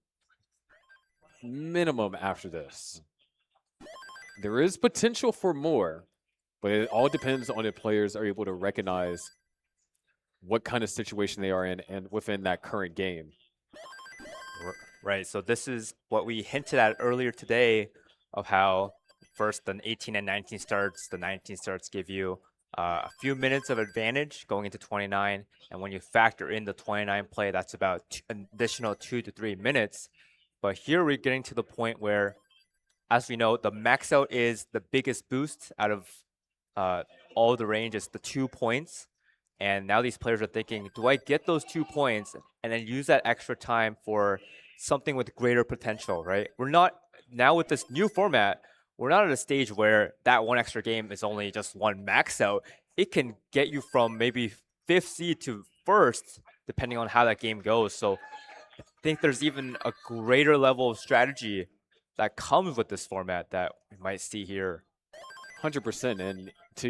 minimum after this. There is potential for more, but it all depends on if players are able to recognize what kind of situation they are in and within that current game. Right, so this is what we hinted at earlier today of how first the 18 and 19 starts, the 19 starts give you a few minutes of advantage going into 29, and when you factor in the 29 play, that's about an additional 2 to 3 minutes. But here we're getting to the point where, as we know, the max out is the biggest boost out of all the range. It's the 2 points. And now these players are thinking, do I get those 2 points and then use that extra time for something with greater potential, right? We're not, now with this new format, we're not at a stage where that one extra game is only just one max out. It can get you from maybe 5th seed to 1st, depending on how that game goes. So I think there's even a greater level of strategy that comes with this format that we might see here. 100%. And to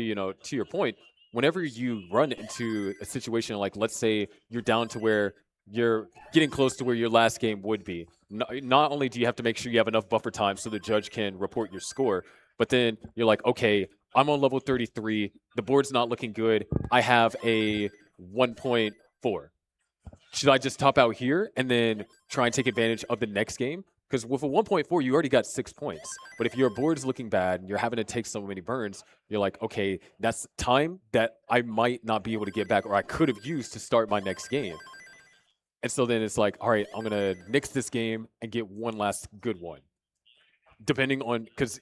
your point, whenever you run into a situation like, let's say you're down to where you're getting close to where your last game would be, not only do you have to make sure you have enough buffer time so the judge can report your score, but then you're like, okay, I'm on level 33. The board's not looking good. I have a 1.4. Should I just top out here and then try and take advantage of the next game? Because with a 1.4, you already got 6 points. But if your board's looking bad and you're having to take so many burns, you're like, okay, that's time that I might not be able to get back or I could have used to start my next game. And so then it's like, all right, I'm going to nix this game and get one last good one. Depending on, because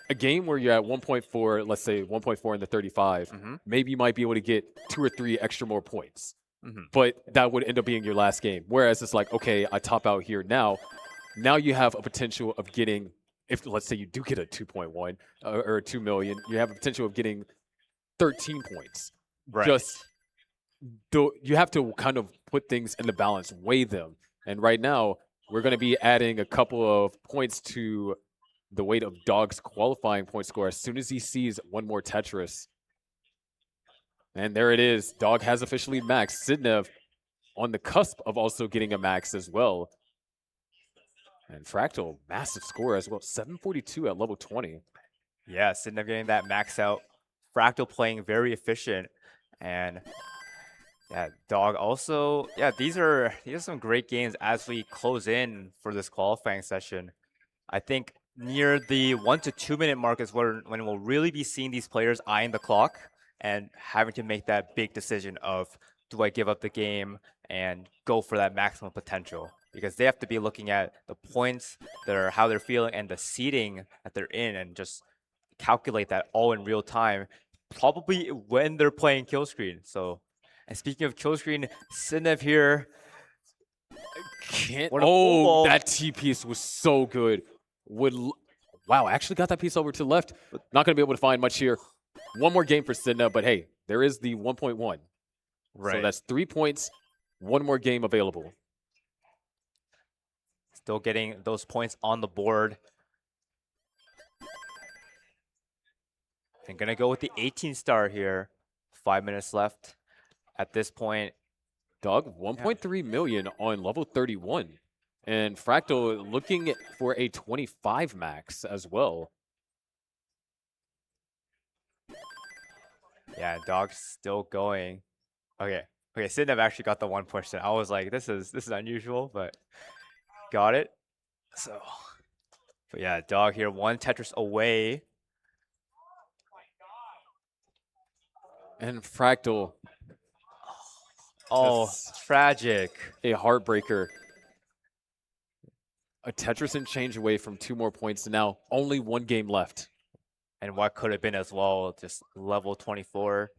a game where you're at 1.4, let's say 1.4 in the 35, maybe you might be able to get 2 or 3 extra more points. But that would end up being your last game. Whereas it's like, okay, I top out here now. Now you have a potential of getting, if let's say you do get a 2.1 or 2 million, you have a potential of getting 13 points. Right. Just you have to kind of put things in the balance, weigh them. And right now, we're going to be adding a couple of points to the weight of Dog's qualifying point score as soon as he sees one more Tetris. And there it is. Dog has officially maxed. Sidnev on the cusp of also getting a max as well. And Fractal, massive score as well. 742 at level 20. Yeah, Sidnev getting that max out. Fractal playing very efficient. And yeah, Dog also, yeah, these are some great games as we close in for this qualifying session. I think near the 1 to 2 minute mark is when we'll really be seeing these players eyeing the clock and having to make that big decision of, do I give up the game and go for that maximum potential? Because they have to be looking at the points, how they're feeling, and the seeding that they're in, and just calculate that all in real time, probably when they're playing kill screen. So, and speaking of kill screen, Sidnev here. That T piece was so good. Wow, actually got that piece over to the left. Not going to be able to find much here. One more game for Sidnev, but hey, there is the 1.1. Right. So that's 3 points, one more game available. Still getting those points on the board. I'm going to go with the 18 star here. 5 minutes left. At this point, Dog, 1.3 million on level 31. And Fractal looking for a 25 max as well. Yeah, Dog's still going. Okay. Okay, Sidnev actually got the 1 push. I was like, this is unusual, but got it. So, but yeah, Dog here, 1 Tetris away. And Fractal. Oh, tragic. A heartbreaker. A Tetris and change away from 2 more points, and now only 1 game left. And what could have been as well, just level 24.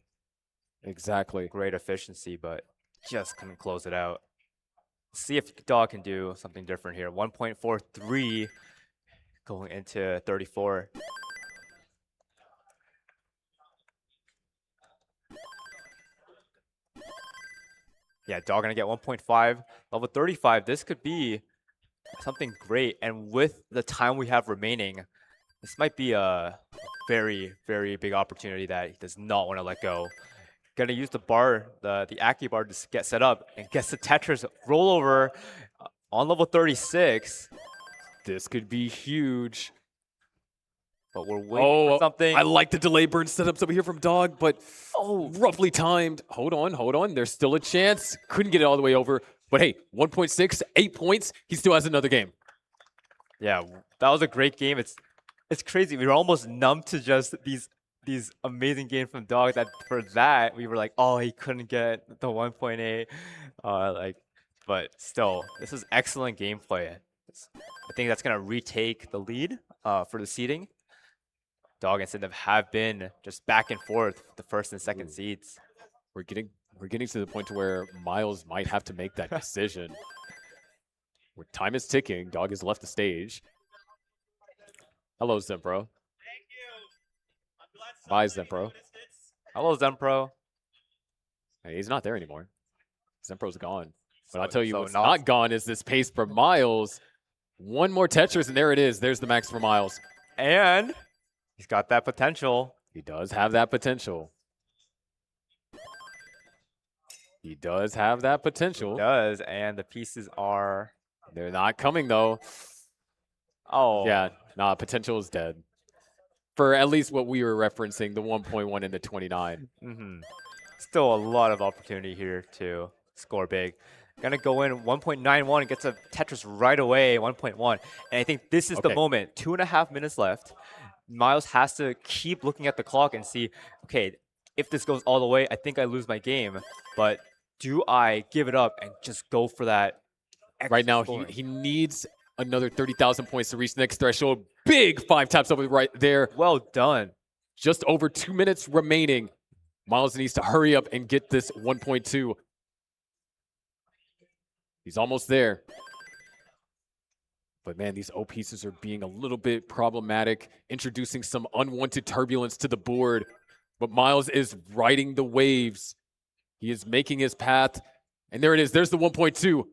Exactly. Great efficiency, but just couldn't close it out. See if Dog can do something different here. 1.43 going into 34. Yeah, Dog gonna get 1.5. Level 35, this could be something great. And with the time we have remaining, this might be a very, very big opportunity that he does not want to let go. Gonna use the bar, the Aki bar to get set up and gets the Tetris rollover on level 36. This could be huge. But we're waiting for something. I like the delay burn setups over here from Dog, but roughly timed. Hold on. There's still a chance. Couldn't get it all the way over. But hey, 1.6, 8 points. He still has another game. Yeah, that was a great game. It's crazy. We were almost numb to just these amazing games from Dog. That for that we were like, oh, he couldn't get the 1.8. But still, this is excellent gameplay. I think that's gonna retake the lead for the seeding. Dog and Sidnev have been just back and forth with the first and second seeds. We're getting to the point to where Myles might have to make that decision. Where time is ticking. Dog has left the stage. Hello, Zempro. Thank you. I'm glad bye, Zempro. Hello, Zempro. Hey, he's not there anymore. Zempro's gone. But I'll tell you what's not gone is this pace for Myles. 1 more Tetris, and there it is. There's the max for Myles. And he's got that potential. He does have that potential. He does have that potential. He does, and the pieces are... They're not coming, though. Oh. Yeah, nah, potential is dead. For at least what we were referencing, the 1.1 and the 29. Still a lot of opportunity here to score big. Gonna go in 1.91 and gets a Tetris right away, 1.1. And I think this is the moment. 2.5 minutes left. Myles has to keep looking at the clock and see, okay, if this goes all the way, I think I lose my game. But do I give it up and just go for that? Right now, he needs another 30,000 points to reach the next threshold. Big 5 taps over right there. Well done. Just over 2 minutes remaining. Myles needs to hurry up and get this 1.2. He's almost there. But man, these O pieces are being a little bit problematic, introducing some unwanted turbulence to the board. But Myles is riding the waves. He is making his path. And there it is. There's the 1.2.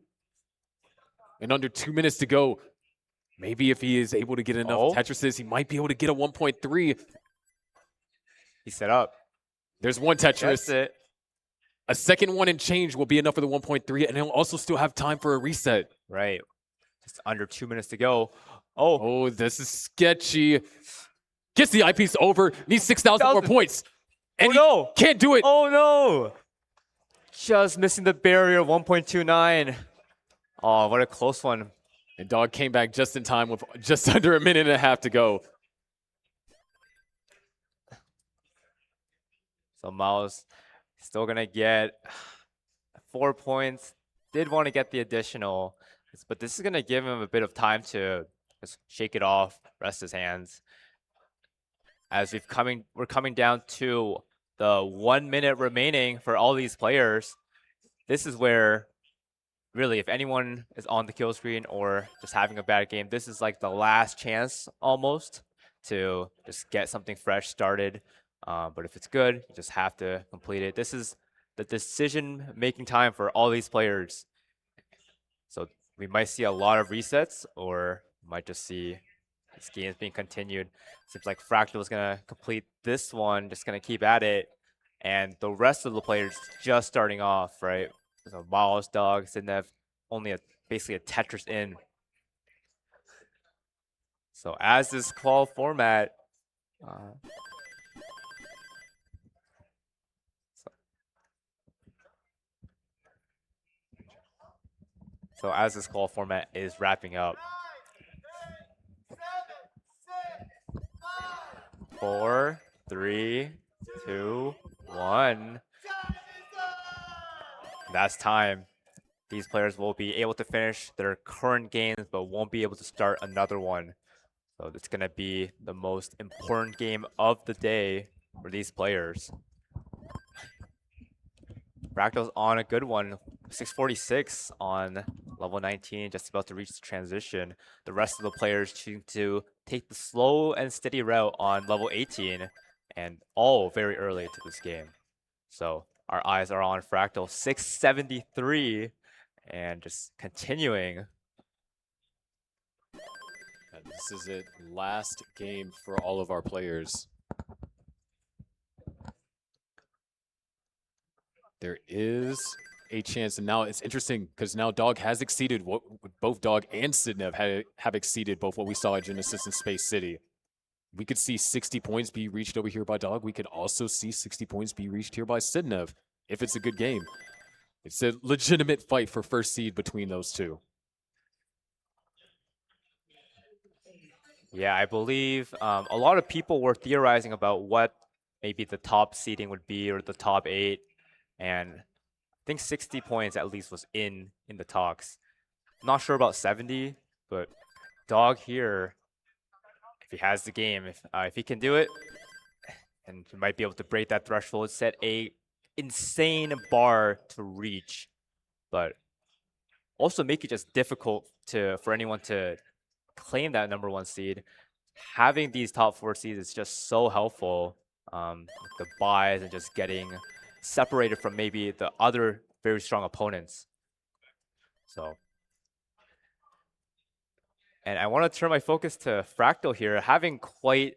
And under 2 minutes to go. Maybe if he is able to get enough Tetrises, he might be able to get a 1.3. He's set up. There's 1 Tetris. That's it. A second one and change will be enough for the 1.3, and he'll also still have time for a reset. Right. Just under 2 minutes to go. Oh, this is sketchy. Gets the eyepiece over. Needs 6,000 more points. And he can't do it. Oh, no. Just missing the barrier, 1.29. Oh, what a close one. And Dog came back just in time with just under a minute and a half to go. So Myles still going to get 4 points. Did want to get the additional, but this is going to give him a bit of time to just shake it off, rest his hands. As we're coming down to the 1 minute remaining for all these players. This is where, really, if anyone is on the kill screen or just having a bad game, this is like the last chance almost to just get something fresh started. But if it's good, you just have to complete it. This is the decision-making time for all these players. So we might see a lot of resets, or might just see this game being continued. Seems like Fractal is going to complete this one, just going to keep at it. And the rest of the players just starting off, right? There's a Myles dog. Sidnev only basically a Tetris in. So as this qual format, so as this qual format is wrapping up, 4, 3, 2, 1. That's time. These players will be able to finish their current games, but won't be able to start another one. So it's going to be the most important game of the day for these players. Fractal's on a good one. 646 on level 19, just about to reach the transition. The rest of the players choosing to take the slow and steady route on level 18, and all very early into this game. So our eyes are on Fractal. 673, and just continuing. And this is it. Last game for all of our players. There is a chance, and now it's interesting because now Dog has exceeded what both Dog and Sidnev have exceeded both what we saw at Genesis and Space City. We could see 60 points be reached over here by Dog. We could also see 60 points be reached here by Sidnev if it's a good game. It's a legitimate fight for first seed between those two. Yeah, I believe a lot of people were theorizing about what maybe the top seeding would be, or the top 8. And I think 60 points at least was in the talks. Not sure about 70, but Dog here, if he has the game, if he can do it, and he might be able to break that threshold, set a insane bar to reach, but also make it just difficult for anyone to claim that #1 seed. Having these top 4 seeds is just so helpful. The buys and just getting separated from maybe the other very strong opponents. So, and I want to turn my focus to Fractal here, having quite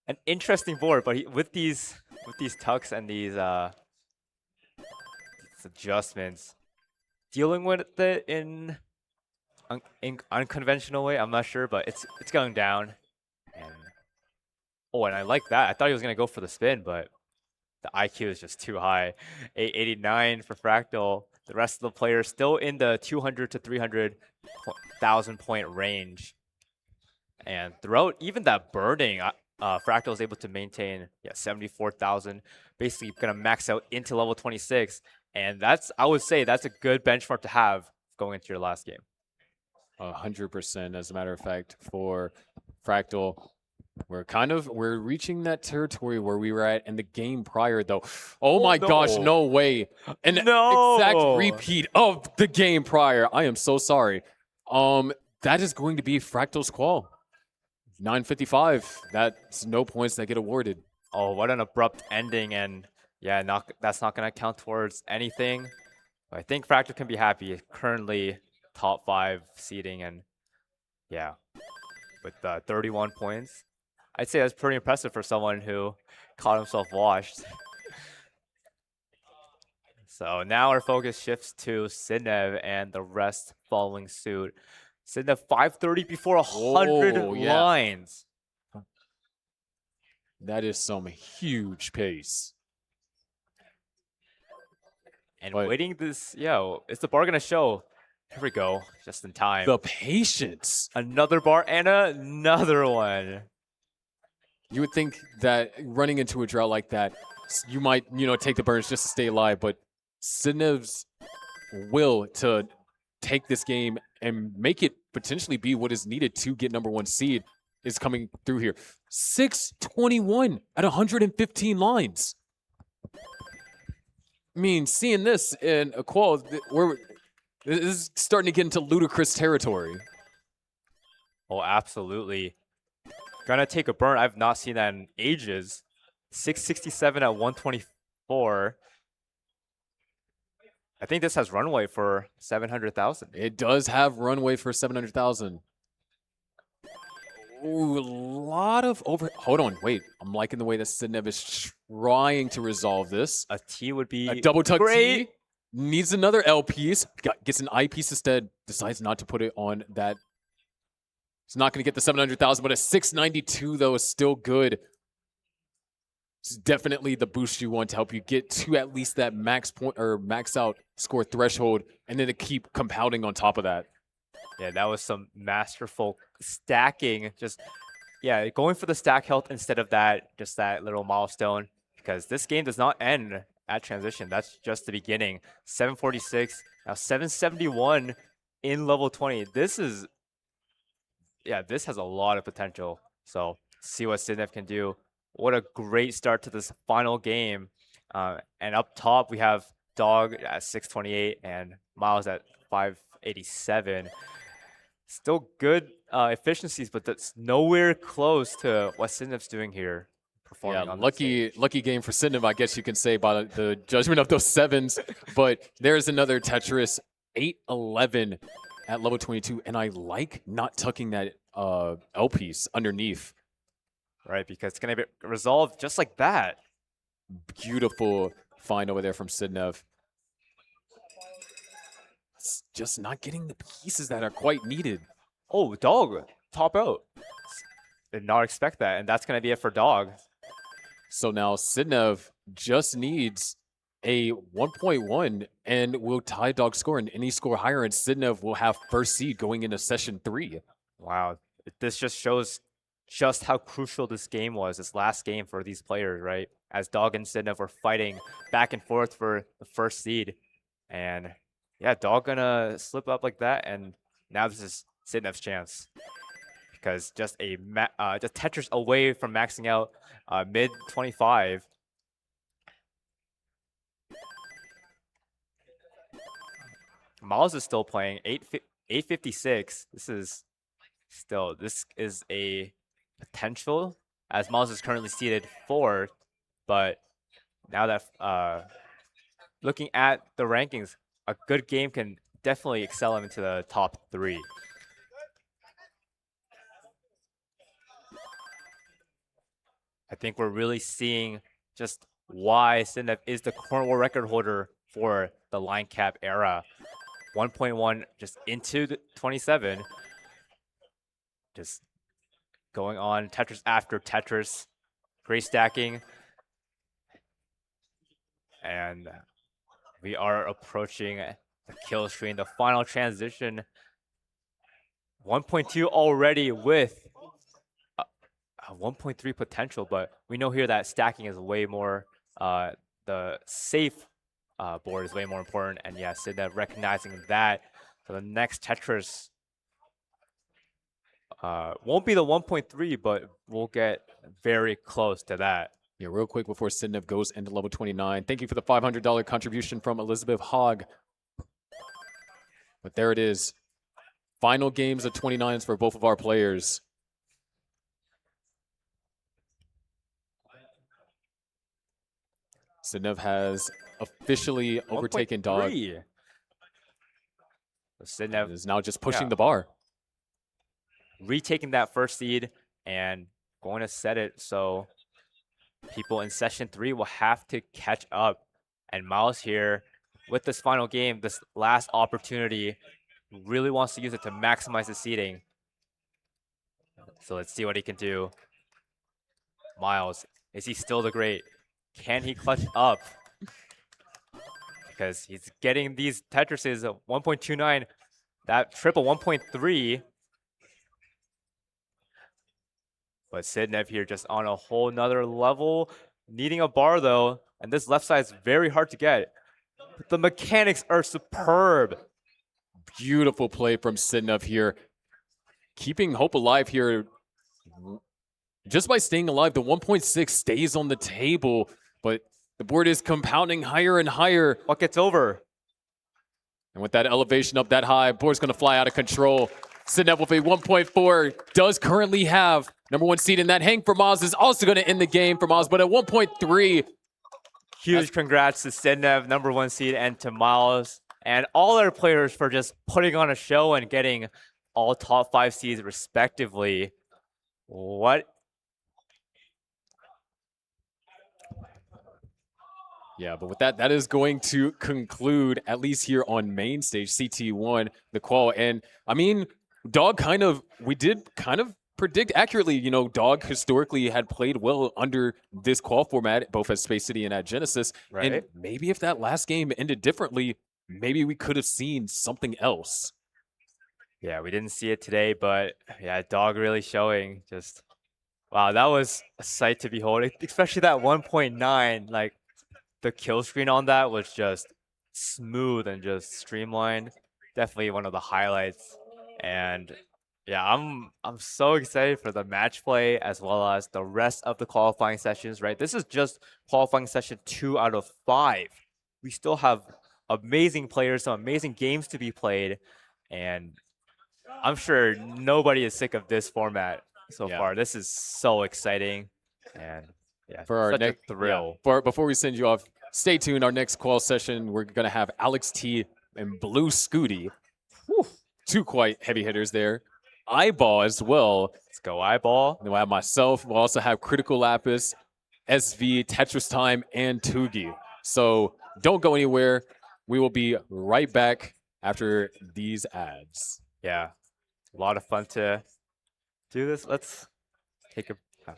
an interesting board, but with these tucks and these adjustments, dealing with it in unconventional way. I'm not sure, but it's going down. And and I like that. I thought he was gonna go for the spin, but the IQ is just too high. 889 for Fractal. The rest of the players still in the 200 to 300,000 point range. And throughout even that burning, Fractal is able to maintain 74,000. Basically gonna max out into level 26. And I would say that's a good benchmark to have going into your last game. 100%. As a matter of fact, for Fractal, we're reaching that territory where we were at in the game prior, though. Oh my gosh, no way. An exact repeat of the game prior. I am so sorry. That is going to be Fractal's qual. 955. That's no points that get awarded. Oh, what an abrupt ending, and that's not gonna count towards anything. But I think Fractal can be happy. Currently top 5 seeding, and with 31 points. I'd say that's pretty impressive for someone who caught himself washed. So now our focus shifts to Sidnev and the rest following suit. Sidnev 530 before 100 lines. That is some huge pace. And waiting this, is the bar gonna show? Here we go, just in time. The patience. Another bar and another one. You would think that running into a drought like that, you might, take the burns just to stay alive, but Sidnev's will to take this game and make it potentially be what is needed to get #1 seed is coming through here. 621 at 115 lines. I mean, seeing this in a qual, this is starting to get into ludicrous territory. Oh, absolutely. Gonna take a burn. I've not seen that in ages. 667 at 124. I think this has runway for 700,000. It does have runway for 700,000. Ooh, a lot of Hold on, wait. I'm liking the way that Sidnev is trying to resolve this. A T would be a double tuck great. T. needs another L piece, gets an I piece instead, decides not to put it on that. He's not going to get the 700,000, but a 692 though is still good. It's definitely the boost you want to help you get to at least that max point or max out score threshold, and then to keep compounding on top of that. Yeah, that was some masterful stacking. Just, yeah, going for the stack health instead of that, just that little milestone, because this game does not end at transition. That's just the beginning. 746, now 771 in level 20. This is, yeah, this has a lot of potential. So see what Sidnev can do. What a great start to this final game. And up top, we have Dog at 628 and Myles at 587. Still good efficiencies, but that's nowhere close to what Sidnev's doing here. Yeah, lucky game for Sidnev, I guess you can say, by the judgment of those sevens. But there's another Tetris, 811 at level 22, and I like not tucking that L piece underneath. Right, because it's going to be resolved just like that. Beautiful find over there from Sidnev. It's just not getting the pieces that are quite needed. Oh, Dog, top out. Did not expect that, and that's going to be it for Dog. So now Sidnev just needs a 1.1 and will tie Dog's score, and any score higher, and Sidnev will have first seed going into session 3. Wow, this just shows just how crucial this game was, this last game for these players, right? As Dog and Sidnev were fighting back and forth for the first seed. And yeah, Dog gonna slip up like that, and now this is Sidnev's chance. Because just just Tetris away from maxing out mid 25. Myles is still playing 856. This is a potential, as Myles is currently seated 4th, but now that looking at the rankings, a good game can definitely excel him into the top 3. I think we're really seeing just why Sidnev is the current world record holder for the line cap era. 1.1 just into the 27. Just going on Tetris after Tetris. Great stacking. And we are approaching the kill screen, the final transition. 1.2 already with 1.3 potential, but we know here that stacking is way more, the safe board is way more important. And yeah, Sidnev recognizing that. So the next Tetris won't be the 1.3, but we'll get very close to that. Yeah, real quick before Sidnev goes into level 29. Thank you for the $500 contribution from Elizabeth Hogg. But there it is. Final games of 29s for both of our players. Sidnev has officially overtaken Dog. Sidnev is now just pushing the bar. Retaking that first seed and going to set it so people in session 3 will have to catch up. And Myles here with this final game, this last opportunity, really wants to use it to maximize the seeding. So let's see what he can do. Myles, is he still the great? Can he clutch up? Because he's getting these Tetrises of 1.29, that triple 1.3. But Sidnev here just on a whole nother level, needing a bar though, and this left side is very hard to get. But the mechanics are superb. Beautiful play from Sidnev here. Keeping hope alive here. Just by staying alive, the 1.6 stays on the table, but the board is compounding higher and higher. Bucket's over. And with that elevation up that high, board's going to fly out of control. Sidnev with a 1.4 does currently have number 1 seed in that. Hang for Myles is also going to end the game for Myles, but at 1.3. Huge congrats to Sidnev, number 1 seed, and to Myles, and all our players for just putting on a show and getting all top 5 seeds respectively. What? Yeah, but with that, that is going to conclude, at least here on main stage, CT1, the qual. And I mean, Dog we did kind of predict accurately. You know, Dog historically had played well under this qual format, both at Space City and at Genesis. Right. And maybe if that last game ended differently, maybe we could have seen something else. Yeah, we didn't see it today, but yeah, Dog really showing. Just wow, that was a sight to behold, especially that 1.9. Like the kill screen on that was just smooth and just streamlined. Definitely one of the highlights. And yeah, I'm so excited for the match play as well as the rest of the qualifying sessions, right? This is just qualifying session 2 out of 5. We still have amazing players, some amazing games to be played, and I'm sure nobody is sick of this format so far. This is so exciting, and yeah, For our such next a thrill. Before we send you off, stay tuned. Our next qual session, we're gonna have Alex T and Blue Scooty. Whew, two quite heavy hitters there. Eyeball as well. Let's go Eyeball. And we'll have myself. We'll also have Critical Lapis, SV, Tetris Time, and Tugi. So don't go anywhere. We will be right back after these ads. Yeah, a lot of fun to do this. Let's take a. I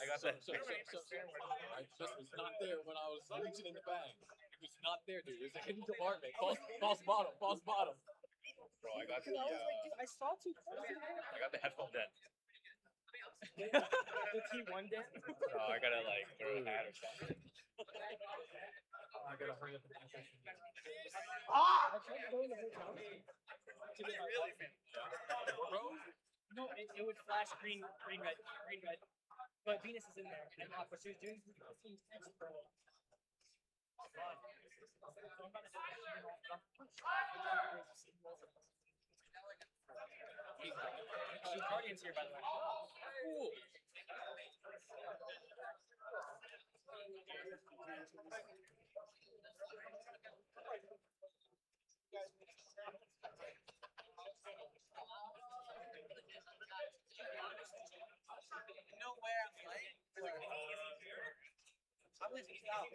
got that. It was not there when I was reaching in the bag. It was not there, dude. It was a hidden compartment. False bottom. Bro, I got the. I saw two. I got the headphone dead. The T1 deck. Oh, I gotta like throw a hat or something. I gotta hurry up and finish this. I tried going to her house. No, it would flash green, red. But Venus is in there, and what she was doing was Guardian's here, by the way. You know where I'm playing? I'm listening out.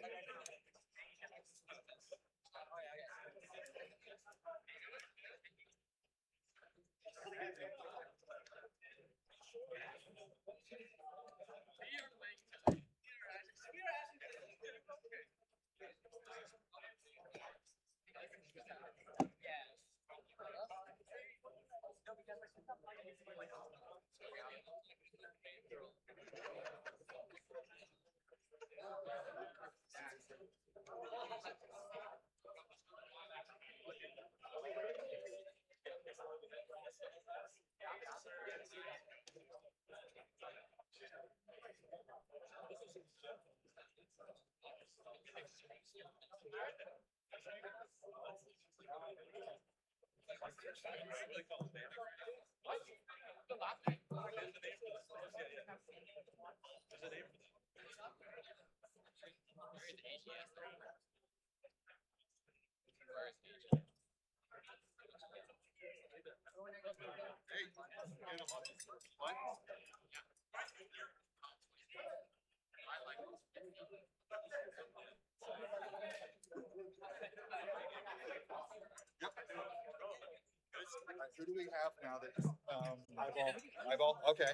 Who do we have now that eyeball? Okay.